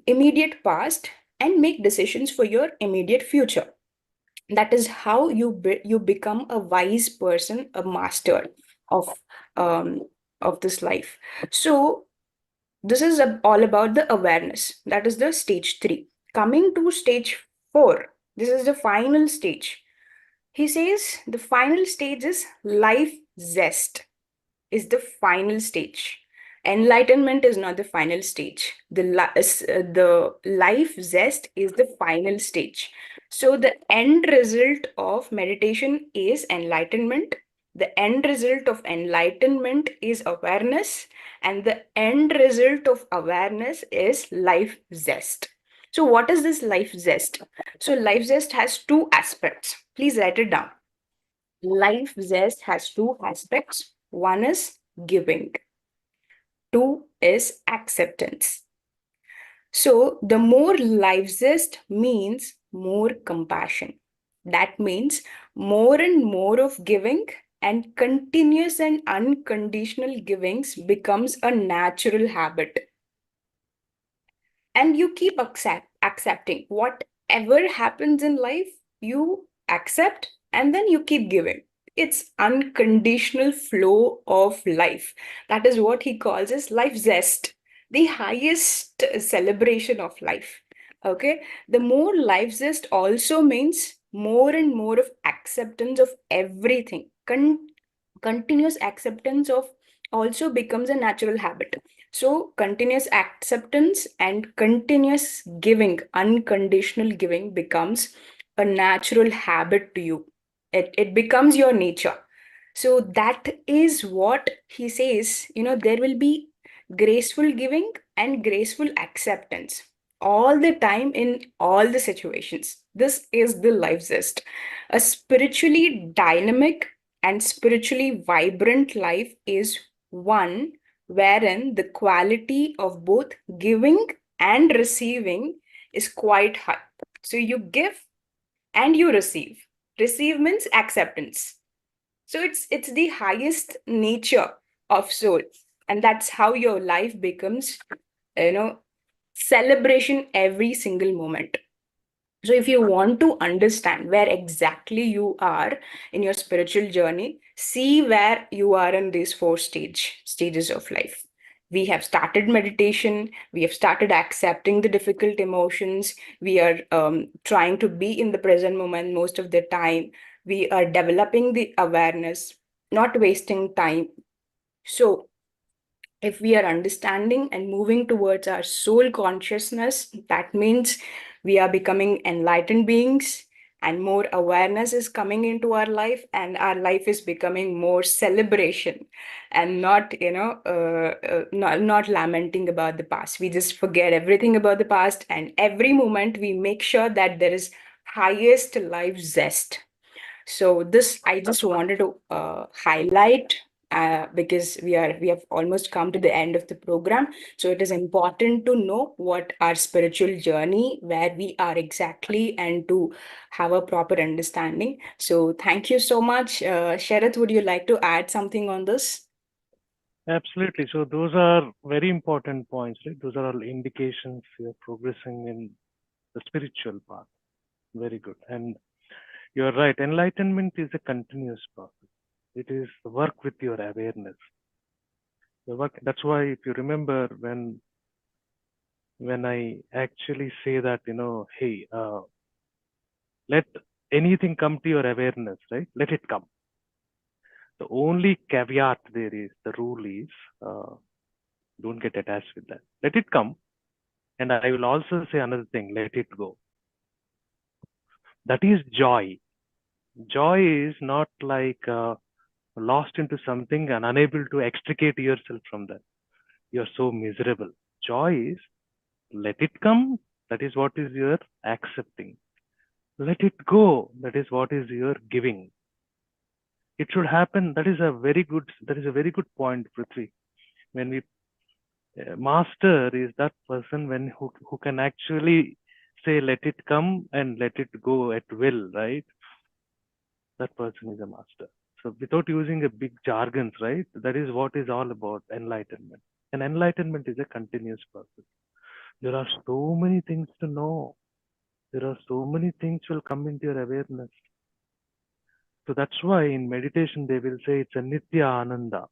Speaker 3: immediate past, and make decisions for your immediate future. That is how you become a wise person, a master of um, this life. So this is all about the awareness. That is the stage 3. Coming to stage 4, this is the final stage. He says the final stage is life zest, is the final stage. Enlightenment is not the final stage. The life zest is the final stage. So the end result of meditation is enlightenment. The end result of enlightenment is awareness. And the end result of awareness is life zest. So what is this life zest? So life zest has 2 aspects. Please write it down. Life zest has 2 aspects. One is giving. 2 is acceptance. So the more life zest means more compassion. That means more and more of giving, and continuous and unconditional givings becomes a natural habit. And you keep accepting whatever happens in life, you accept and then you keep giving. It's unconditional flow of life. That is what he calls as life zest, the highest celebration of life. Okay, the more life zest also means more and more of acceptance of everything. Continuous acceptance of also becomes a natural habit. So continuous acceptance and continuous giving, unconditional giving, becomes a natural habit to you. It becomes your nature. So that is what he says, there will be graceful giving and graceful acceptance all the time in all the situations. This is the life zest. A spiritually dynamic and spiritually vibrant life is one wherein the quality of both giving and receiving is quite high. So you give and you receive. Receive means acceptance. So it's the highest nature of soul, and that's how your life becomes, you know, celebration every single moment. So if you want to understand where exactly you are in your spiritual journey, see where you are in these four stages of life. We have started meditation, we have started accepting the difficult emotions, we are trying to be in the present moment most of the time, we are developing the awareness, not wasting time. So if we are understanding and moving towards our soul consciousness, that means we are becoming enlightened beings, and more awareness is coming into our life, and our life is becoming more celebration and not, not lamenting about the past. We just forget everything about the past, and every moment we make sure that there is highest life zest. So this I just wanted to highlight, because we have almost come to the end of the program. So it is important to know what our spiritual journey, where we are exactly, and to have a proper understanding. So thank you so much. Sharat, would you like to add something on this?
Speaker 2: Absolutely. So those are very important points, right? Those are all indications you're progressing in the spiritual path. Very good. And you're right. Enlightenment is a continuous process. It is work with your awareness. The work. That's why, if you remember, when I actually say that, hey, let anything come to your awareness, right? Let it come. The only caveat there is, the rule is, don't get attached with that. Let it come. And I will also say another thing, let it go. That is joy. Joy is not like lost into something and unable to extricate yourself from that. You're so miserable. Joy is, let it come. That is what is your accepting. Let it go. That is what is your giving. It should happen. That is a very good point, Prithvi. When we master is that person who can actually say let it come and let it go at will, right? That person is a master. So without using a big jargons, right? That is what is all about enlightenment. And enlightenment is a continuous process. There are so many things to know. There are so many things will come into your awareness. So that's why in meditation they will say it's a nitya ananda.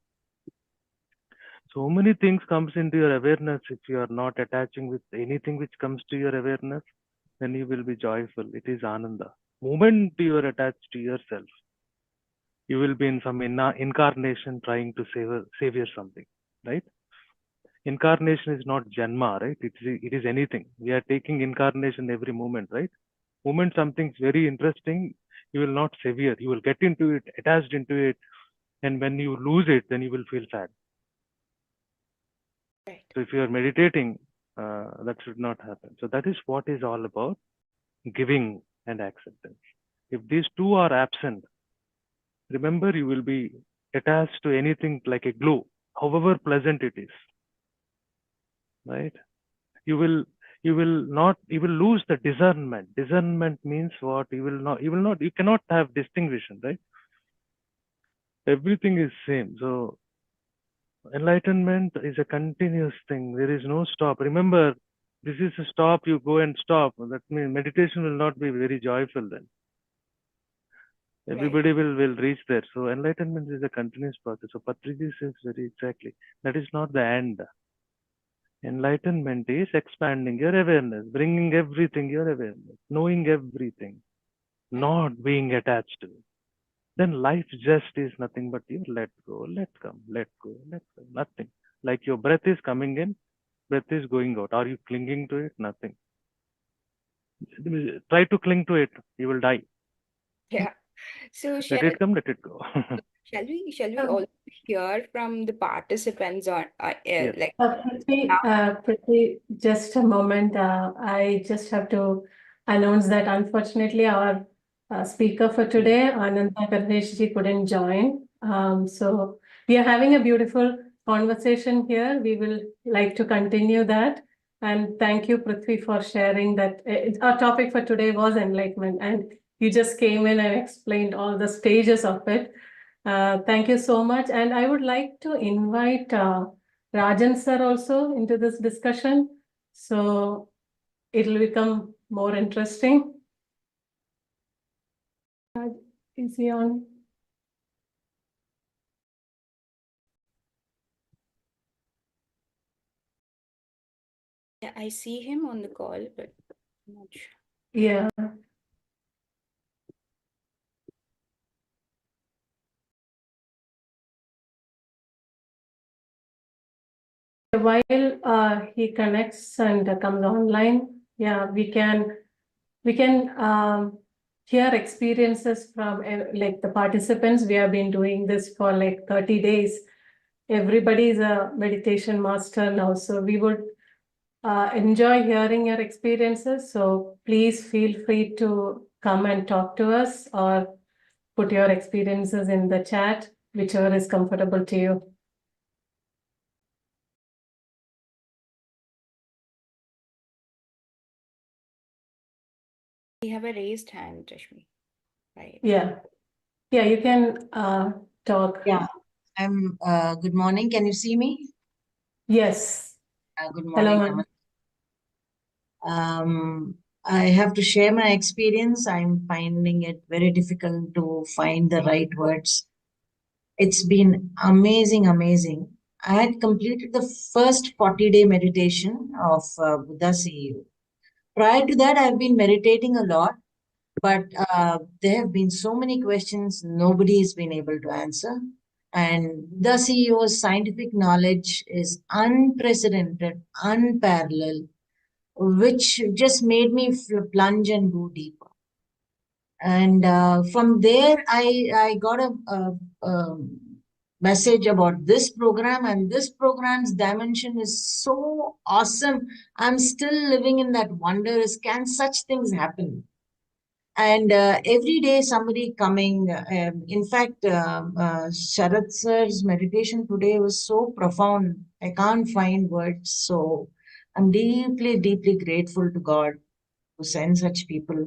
Speaker 2: So many things comes into your awareness. If you are not attaching with anything which comes to your awareness, then you will be joyful. It is ananda. Moment you are attached to yourself, you will be in some incarnation trying to save something, right? Incarnation is not janma, right? It is anything. We are taking incarnation every moment, right? Moment something's very interesting, you will not severe. You will get into it, attached into it, and when you lose it, then you will feel sad.
Speaker 3: Right.
Speaker 2: So if you are meditating, that should not happen. So that is what is all about giving and acceptance. If these two are absent, remember you will be attached to anything like a glue, however pleasant it is, right? You will you will lose the discernment. Discernment means what? You cannot have distinction, right? Everything is same. So enlightenment is a continuous thing. There is no stop. Remember, this is a stop, you go and stop. That means meditation will not be very joyful then. Everybody will reach there. So enlightenment is a continuous process. So Patriji says very exactly. That is not the end. Enlightenment is expanding your awareness, bringing everything your awareness, knowing everything, not being attached to it. Then life just is nothing but you let go, let come, let go, let go, nothing. Like your breath is coming in, breath is going out. Are you clinging to it? Nothing. Try to cling to it, you will die.
Speaker 3: Yeah. So
Speaker 2: Let it come, let it go.
Speaker 3: shall we also hear from the participants on
Speaker 2: Yes.
Speaker 3: like
Speaker 1: Prithvi, just a moment. I just have to announce that unfortunately our speaker for today, Ananda Karunesh ji, couldn't join. So we are having a beautiful conversation here. We will like to continue that. And thank you, Prithvi, for sharing that. Our topic for today was enlightenment. And you just came in and explained all the stages of it. Thank you so much. And I would like to invite Rajan sir also into this discussion. So it'll become more interesting. Is he on?
Speaker 3: Yeah, I see him on the call, but I'm not sure.
Speaker 1: Yeah. While he connects and comes online, yeah, we can hear experiences from like the participants. We have been doing this for like 30 days. Everybody is a meditation master now, so we would enjoy hearing your experiences. So please feel free to come and talk to us or put your experiences in the chat, whichever is comfortable to you.
Speaker 3: We have a raised hand, Rashmi. Right.
Speaker 1: Yeah. Yeah, you can talk.
Speaker 4: Yeah, I'm good morning. Can you see me?
Speaker 1: Yes.
Speaker 4: Good
Speaker 1: Hello,
Speaker 4: morning.
Speaker 1: ma'am.
Speaker 4: I have to share my experience. I'm finding it very difficult to find the right words. It's been amazing, amazing. I had completed the first 40-day meditation of Buddha CEO. Prior to that, I've been meditating a lot, but there have been so many questions nobody has been able to answer. And the CEO's scientific knowledge is unprecedented, unparalleled, which just made me plunge and go deeper. And from there, I got a message about this program, and this program's dimension is so awesome. I'm still living in that wonder: is can such things happen? And every day somebody coming. In fact, Sharat sir's meditation today was so profound. I can't find words. So I'm deeply, deeply grateful to God to send such people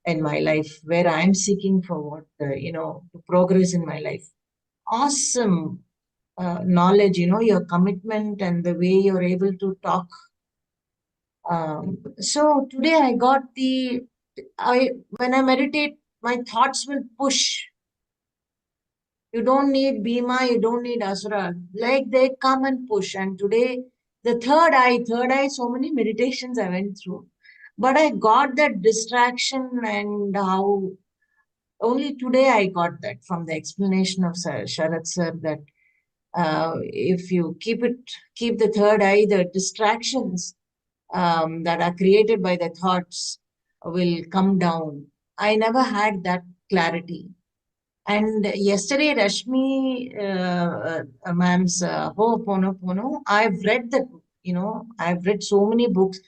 Speaker 4: in my life where I'm seeking for what, to progress in my life. Awesome knowledge, your commitment and the way you're able to talk. So today I got when I meditate, my thoughts will push. You don't need Bhima, you don't need Asura. Like they come and push. And today, the third eye, so many meditations I went through. But I got that distraction, and how only today I got that from the explanation of Sharat sir, that if you keep the third eye, the distractions that are created by the thoughts will come down. I never had that clarity. And yesterday, Rashmi ma'am's Ho'oponopono, I've read the book, I've read so many books.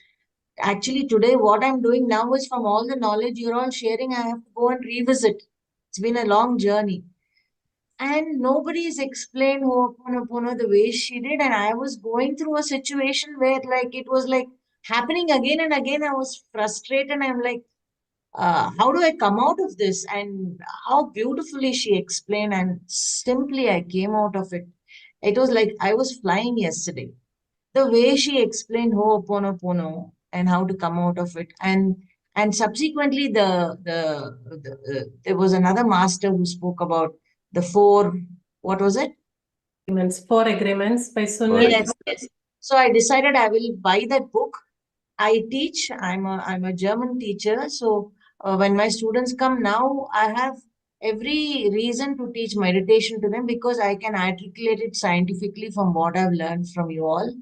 Speaker 4: Actually, today, what I'm doing now is from all the knowledge you're all sharing, I have to go and revisit. It's been a long journey. And nobody's explained Ho'oponopono the way she did. And I was going through a situation where, like, it was like happening again and again. I was frustrated. I'm like, how do I come out of this? And how beautifully she explained, and simply I came out of it. It was like I was flying yesterday. The way she explained Ho'oponopono and how to come out of it, and subsequently there was another master who spoke about the four. What was it?
Speaker 1: Four Agreements by Sunil.
Speaker 4: Yes. So I decided I will buy that book. I teach. I'm a German teacher. So when my students come now, I have every reason to teach meditation to them because I can articulate it scientifically from what I've learned from you all.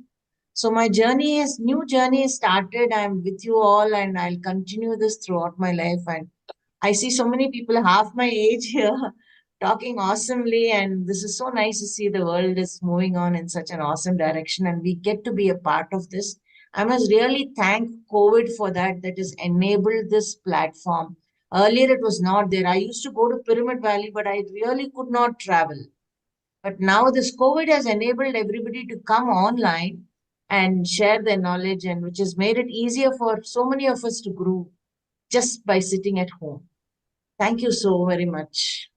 Speaker 4: So my new journey is started. I'm with you all, and I'll continue this throughout my life. And I see so many people half my age here talking awesomely, and this is so nice to see the world is moving on in such an awesome direction, and we get to be a part of this. I must really thank COVID for that. That has enabled this platform. Earlier, it was not there. I used to go to Pyramid Valley, but I really could not travel. But now this COVID has enabled everybody to come online and share their knowledge, and which has made it easier for so many of us to grow just by sitting at home. Thank you so very much.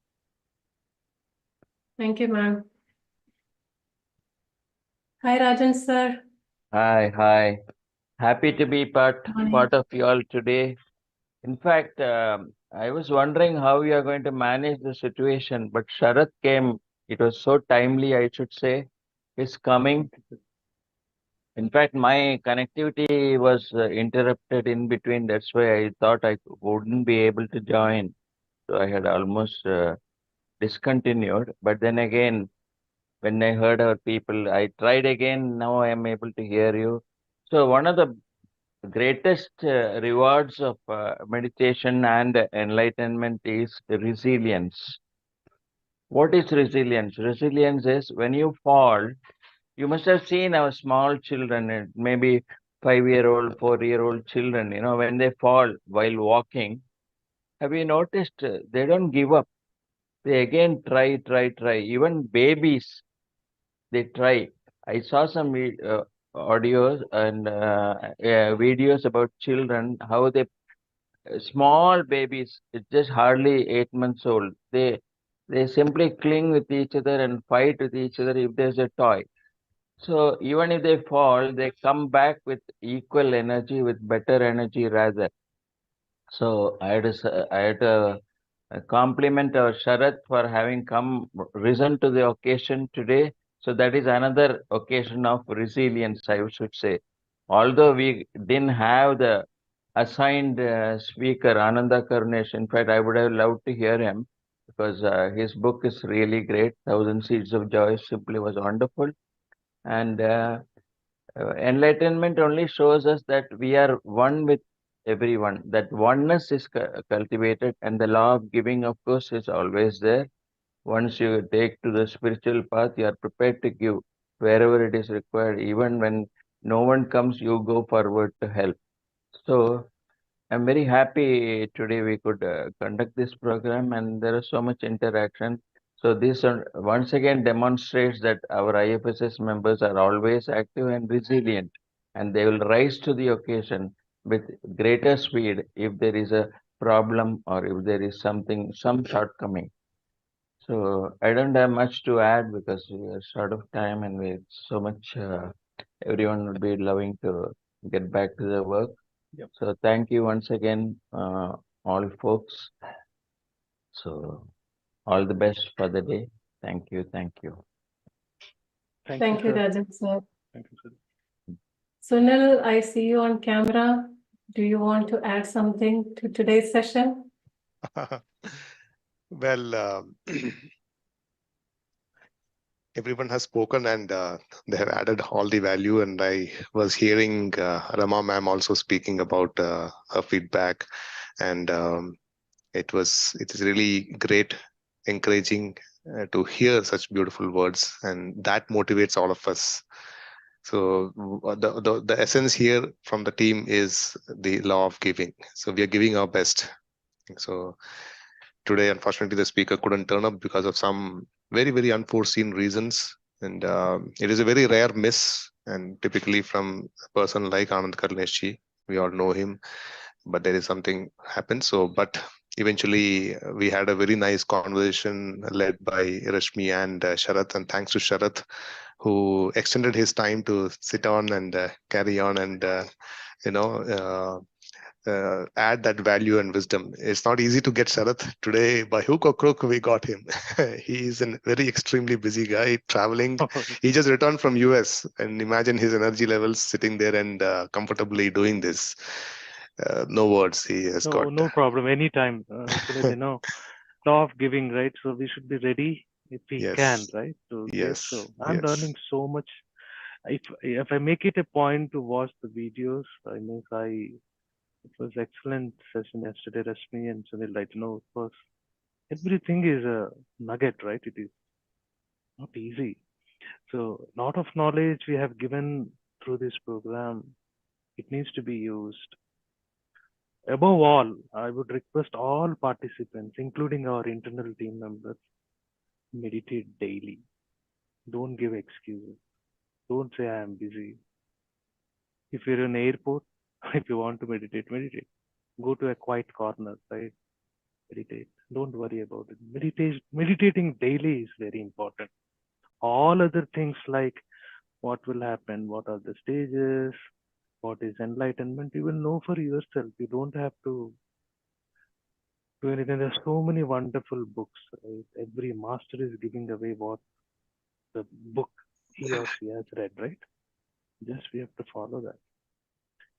Speaker 1: Thank you, ma'am. Hi, Rajan sir.
Speaker 5: Hi. Happy to be part
Speaker 1: Morning.
Speaker 5: of you all today. In fact, I was wondering how you are going to manage the situation, but Sharat came. It was so timely, I should say. His coming. In fact, my connectivity was interrupted in between. That's why I thought I wouldn't be able to join. So I had almost discontinued. But then again, when I heard our people, I tried again. Now I am able to hear you. So one of the greatest rewards of meditation and enlightenment is resilience. What is resilience? Resilience is when you fall, you must have seen our small children, maybe 5-year-old, 4-year-old children, when they fall while walking, have you noticed they don't give up? They again try. Even babies, they try. I saw some audios and videos about children, how they small babies, it's just hardly 8 months old. They simply cling with each other and fight with each other if there's a toy. So even if they fall, they come back with equal energy, with better energy rather. So I had to compliment our Sharat for having risen to the occasion today. So that is another occasion of resilience, I should say. Although we didn't have the assigned speaker, Ananda Karunesh, in fact, I would have loved to hear him because his book is really great. Thousand Seeds of Joy simply was wonderful. And enlightenment only shows us that we are one with everyone. That oneness is cultivated, and the law of giving, of course, is always there. Once you take to the spiritual path, you are prepared to give wherever it is required. Even when no one comes, you go forward to help. So I'm very happy today we could conduct this program, and there is so much interaction. So this once again demonstrates that our IFSS members are always active and resilient, and they will rise to the occasion with greater speed if there is a problem or if there is some shortcoming. So I don't have much to add because we are short of time and we so much. Everyone would be loving to get back to the work.
Speaker 2: Yep.
Speaker 5: So thank you once again, all folks. So all the best for the day. Thank you.
Speaker 1: Thank you,
Speaker 2: sir.
Speaker 1: Rajan sir.
Speaker 2: Thank you, sir.
Speaker 1: Sunil, I see you on camera. Do you want to add something to today's session?
Speaker 6: Well, everyone has spoken and they have added all the value. And I was hearing Rama ma'am also speaking about her feedback, and it is really great, encouraging to hear such beautiful words, and that motivates all of us. So the essence here from the team is the law of giving. So we are giving our best. So today, unfortunately, the speaker couldn't turn up because of some very, very unforeseen reasons. And it is a very rare miss. And typically from a person like Anand Karunesh, we all know him, but there is something happened. So, but eventually we had a very nice conversation led by Rashmi and Sharat. And thanks to Sharat, who extended his time to sit on and carry on and, add that value and wisdom. It's not easy to get Sharath today. By hook or crook, we got him. He is a very extremely busy guy traveling. He just returned from US, and imagine his energy levels sitting there and comfortably doing this. No words. He has got.
Speaker 2: No problem. Anytime. Sunil, law of giving, right? So we should be ready if we
Speaker 6: Yes.
Speaker 2: can, right? To give.
Speaker 6: Yes.
Speaker 2: So I'm
Speaker 6: Yes.
Speaker 2: learning so much. If I make it a point to watch the videos, it was excellent session yesterday, Rashmi and Sunil. Right? Of course, everything is a nugget, right? It is not easy. So lot of knowledge we have given through this program. It needs to be used. Above all, I would request all participants, including our internal team members, meditate daily. Don't give excuses. Don't say I am busy. If you're in an airport, if you want to meditate, meditate. Go to a quiet corner, right? Meditate. Don't worry about it. Meditating daily is very important. All other things like what will happen, what are the stages, what is enlightenment, you will know for yourself. You don't have to do anything. There's so many wonderful books, right? Every master is giving away what the book he or she has read, right? Just we have to follow that.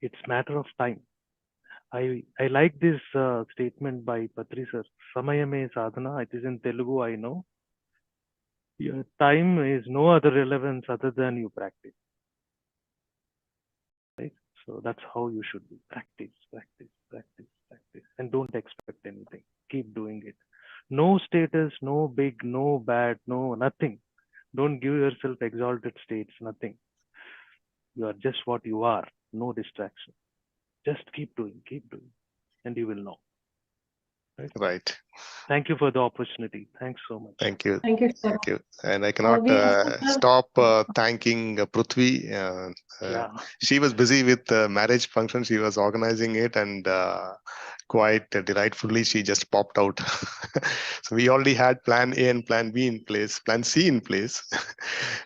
Speaker 2: It's matter of time. I like this statement by Patri sir. Samayame sadhana. It is in Telugu, I know. Your time is no other relevance other than you practice. Right? So that's how you should be. Practice, practice, practice, practice. And don't expect anything. Keep doing it. No status, no big, no bad, no nothing. Don't give yourself exalted states, nothing. You are just what you are. No distraction. Just keep doing, and you will know.
Speaker 6: Right.
Speaker 2: Thank you for the opportunity. Thanks so much.
Speaker 6: Thank you.
Speaker 1: Thank you,
Speaker 6: Thank
Speaker 1: Sharat.
Speaker 6: you. And I cannot
Speaker 1: We also have-
Speaker 6: stop thanking Prithvi.
Speaker 2: Yeah.
Speaker 6: She was busy with the marriage function. She was organizing it, and quite delightfully, she just popped out. So we already had plan A and plan B in place, plan C in place.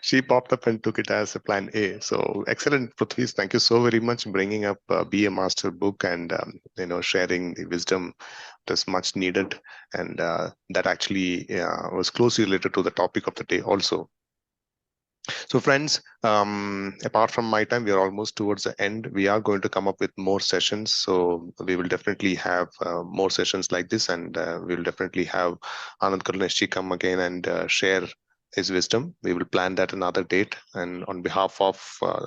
Speaker 6: She popped up and took it as a plan A. So excellent, Prithvi. Thank you so very much bringing up Be a Master book and sharing the wisdom that's much needed, and that actually was closely related to the topic of the day also. So friends, apart from my time, we are almost towards the end. We are going to come up with more sessions. So we will definitely have more sessions like this, and we will definitely have Anand Karunesh come again and share his wisdom. We will plan that another date. And on behalf of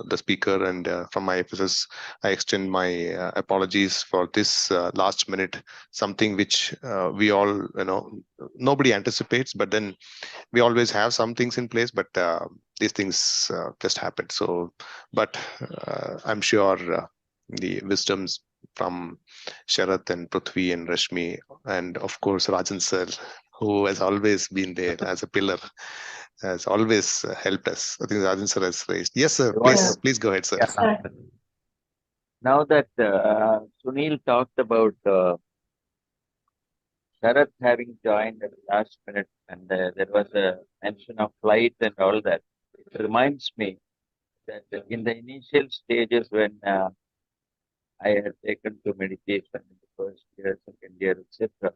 Speaker 6: the speaker and from IFSS, I extend my apologies for this last minute, something which we all, nobody anticipates, but then we always have some things in place, but these things just happen. So, but I'm sure the wisdoms from Sharat and Prithvi and Rashmi, and of course Rajan sir, who has always been there as a pillar, has always helped us. I think Rajan sir has raised. Yes, sir. Please go ahead, sir.
Speaker 5: Yeah. Now that Sunil talked about Sharat having joined at the last minute, and there was a mention of flight and all that, it reminds me that in the initial stages when I had taken to meditation in the first year, second year, etc.,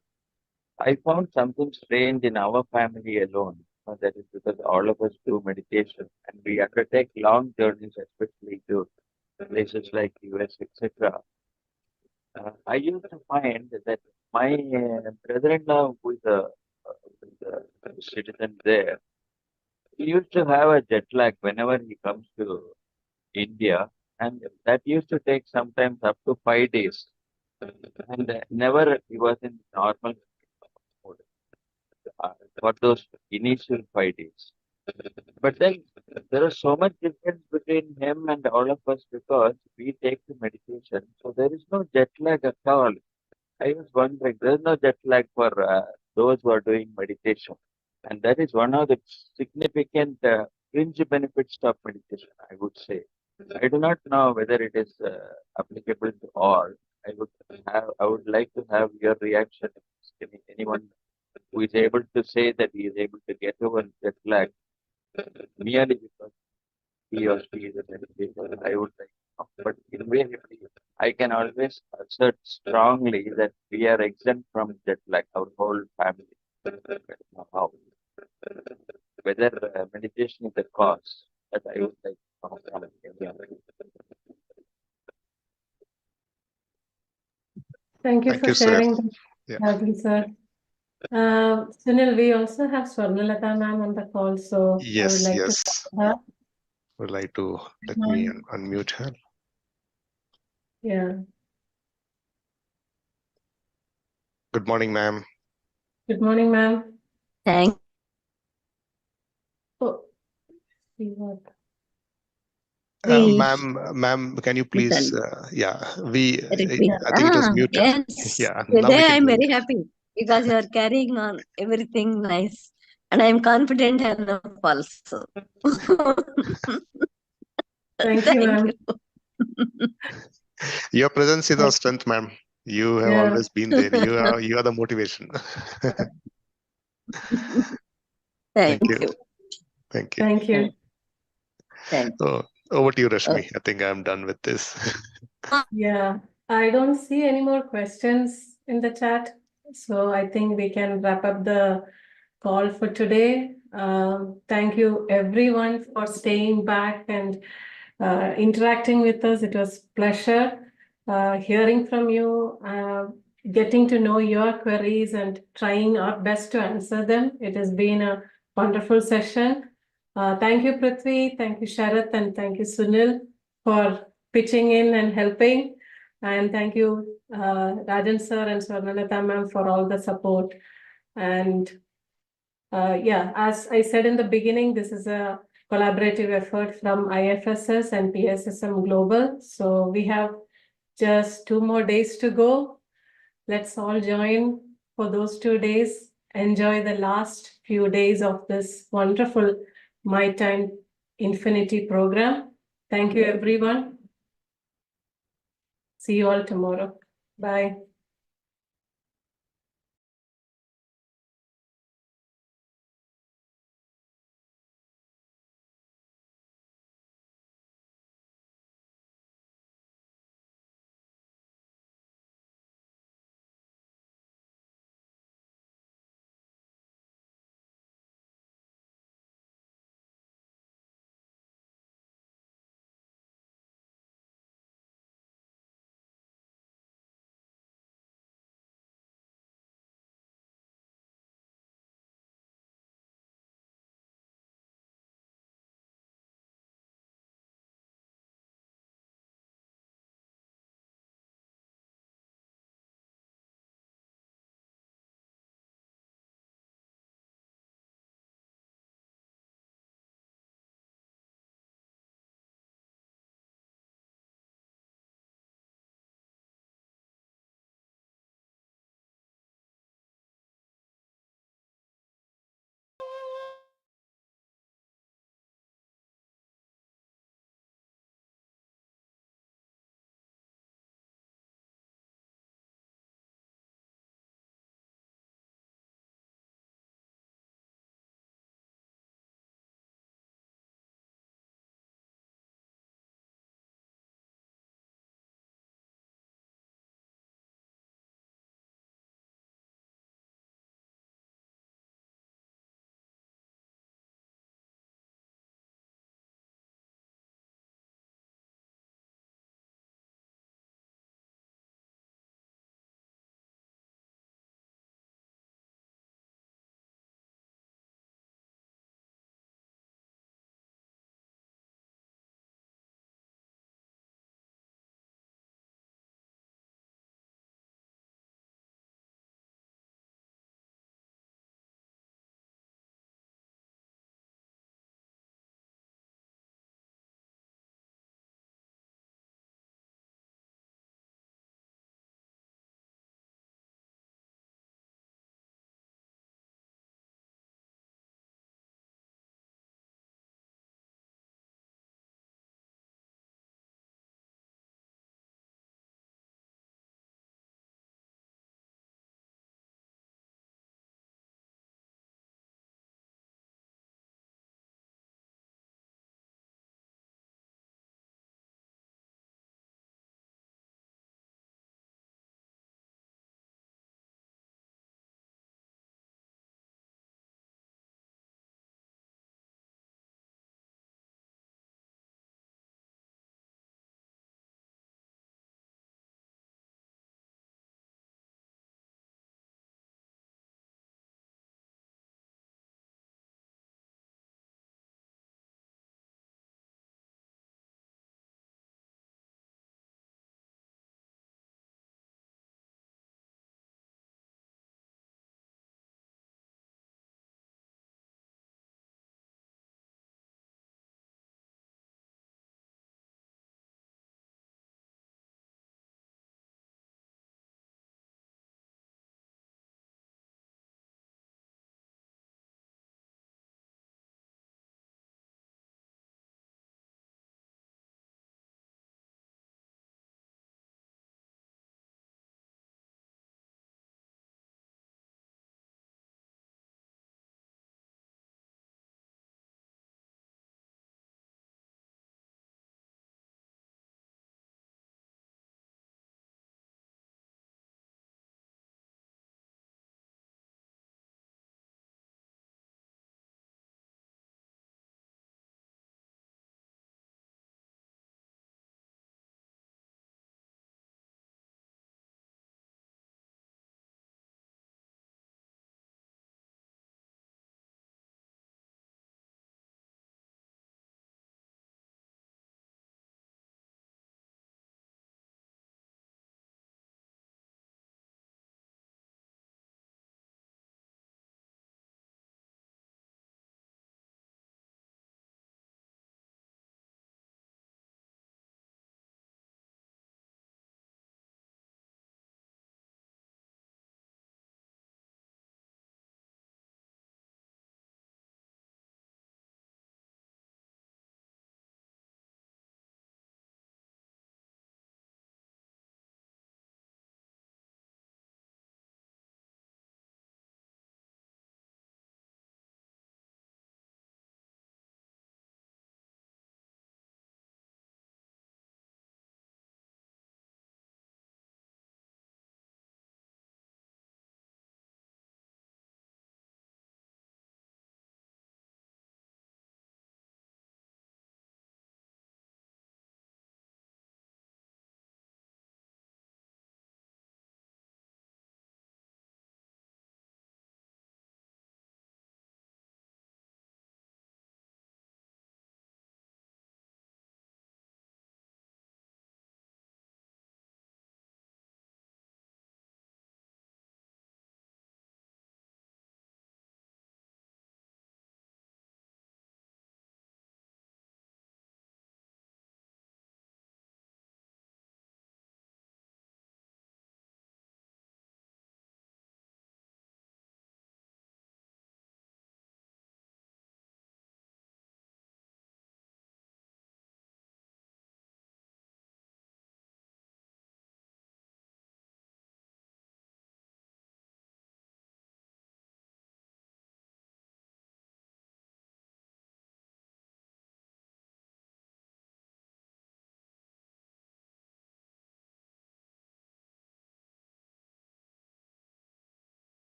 Speaker 5: I found something strange in our family alone. That is because all of us do meditation and we undertake long journeys, especially to places like US, etc. I used to find that my brother-in-law, who is a citizen there, he used to have a jet lag whenever he comes to India, and that used to take sometimes up to 5 days. And never he was in normal mode for those initial 5 days. But then there is so much difference between him and all of us because we take the meditation. So there is no jet lag at all. I was wondering, there is no jet lag for those who are doing meditation. And that is one of the significant fringe benefits of meditation, I would say. I do not know whether it is applicable to all. I would like to have your reaction. Anyone who is able to say that he is able to get over jet lag merely because he or she is a meditator, I would like to know. But invariably, I can always assert strongly that we are exempt from jet lag, our whole family. How? Whether meditation is a cause, that I would like to know from everyone.
Speaker 1: Thank you
Speaker 6: Thank
Speaker 1: for
Speaker 6: you, sir.
Speaker 1: sharing,
Speaker 6: Yeah.
Speaker 1: Rajan sir. Sunil, we also have Swarnalata ma'am on the call, so I would
Speaker 6: Yes,
Speaker 1: like to
Speaker 6: yes.
Speaker 1: thank her.
Speaker 6: Would like to let me unmute her.
Speaker 1: Yeah.
Speaker 6: Good morning, ma'am.
Speaker 1: Good morning, ma'am.
Speaker 7: Thank
Speaker 1: Oh, see what?
Speaker 7: you.
Speaker 6: Ma'am, can you please? Yeah, we. I think it was muted.
Speaker 7: Yes.
Speaker 6: Yeah, now we
Speaker 7: Today
Speaker 6: can
Speaker 7: I'm
Speaker 6: hear
Speaker 7: very
Speaker 6: you.
Speaker 7: happy because you are carrying on everything nice, and I'm confident enough also.
Speaker 1: Thank you, ma'am.
Speaker 7: you.
Speaker 6: Your presence is our strength, ma'am. You have
Speaker 1: Yeah.
Speaker 6: always been there. You are the motivation.
Speaker 7: Thank
Speaker 6: you.
Speaker 7: you.
Speaker 6: Thank you.
Speaker 1: Thank you.
Speaker 7: Thank you.
Speaker 6: Oh, over to you, Rashmi. I think I'm done with this.
Speaker 1: Yeah, I don't see any more questions in the chat, so I think we can wrap up the call for today. Thank you everyone for staying back and interacting with us. It was pleasure hearing from you, getting to know your queries and trying our best to answer them. It has been a wonderful session. Thank you, Prithvi. Thank you, Sharat, and thank you, Sunil, for pitching in and helping. And thank you, Rajan sir and Swarnalata ma'am for all the support. And yeah, as I said in the beginning, this is a collaborative effort from IFSS and PSSM Global. So we have just 2 more days to go. Let's all join for those 2 days. Enjoy the last few days of this wonderful My Time Infinity program. Thank you, everyone. See you all tomorrow. Bye.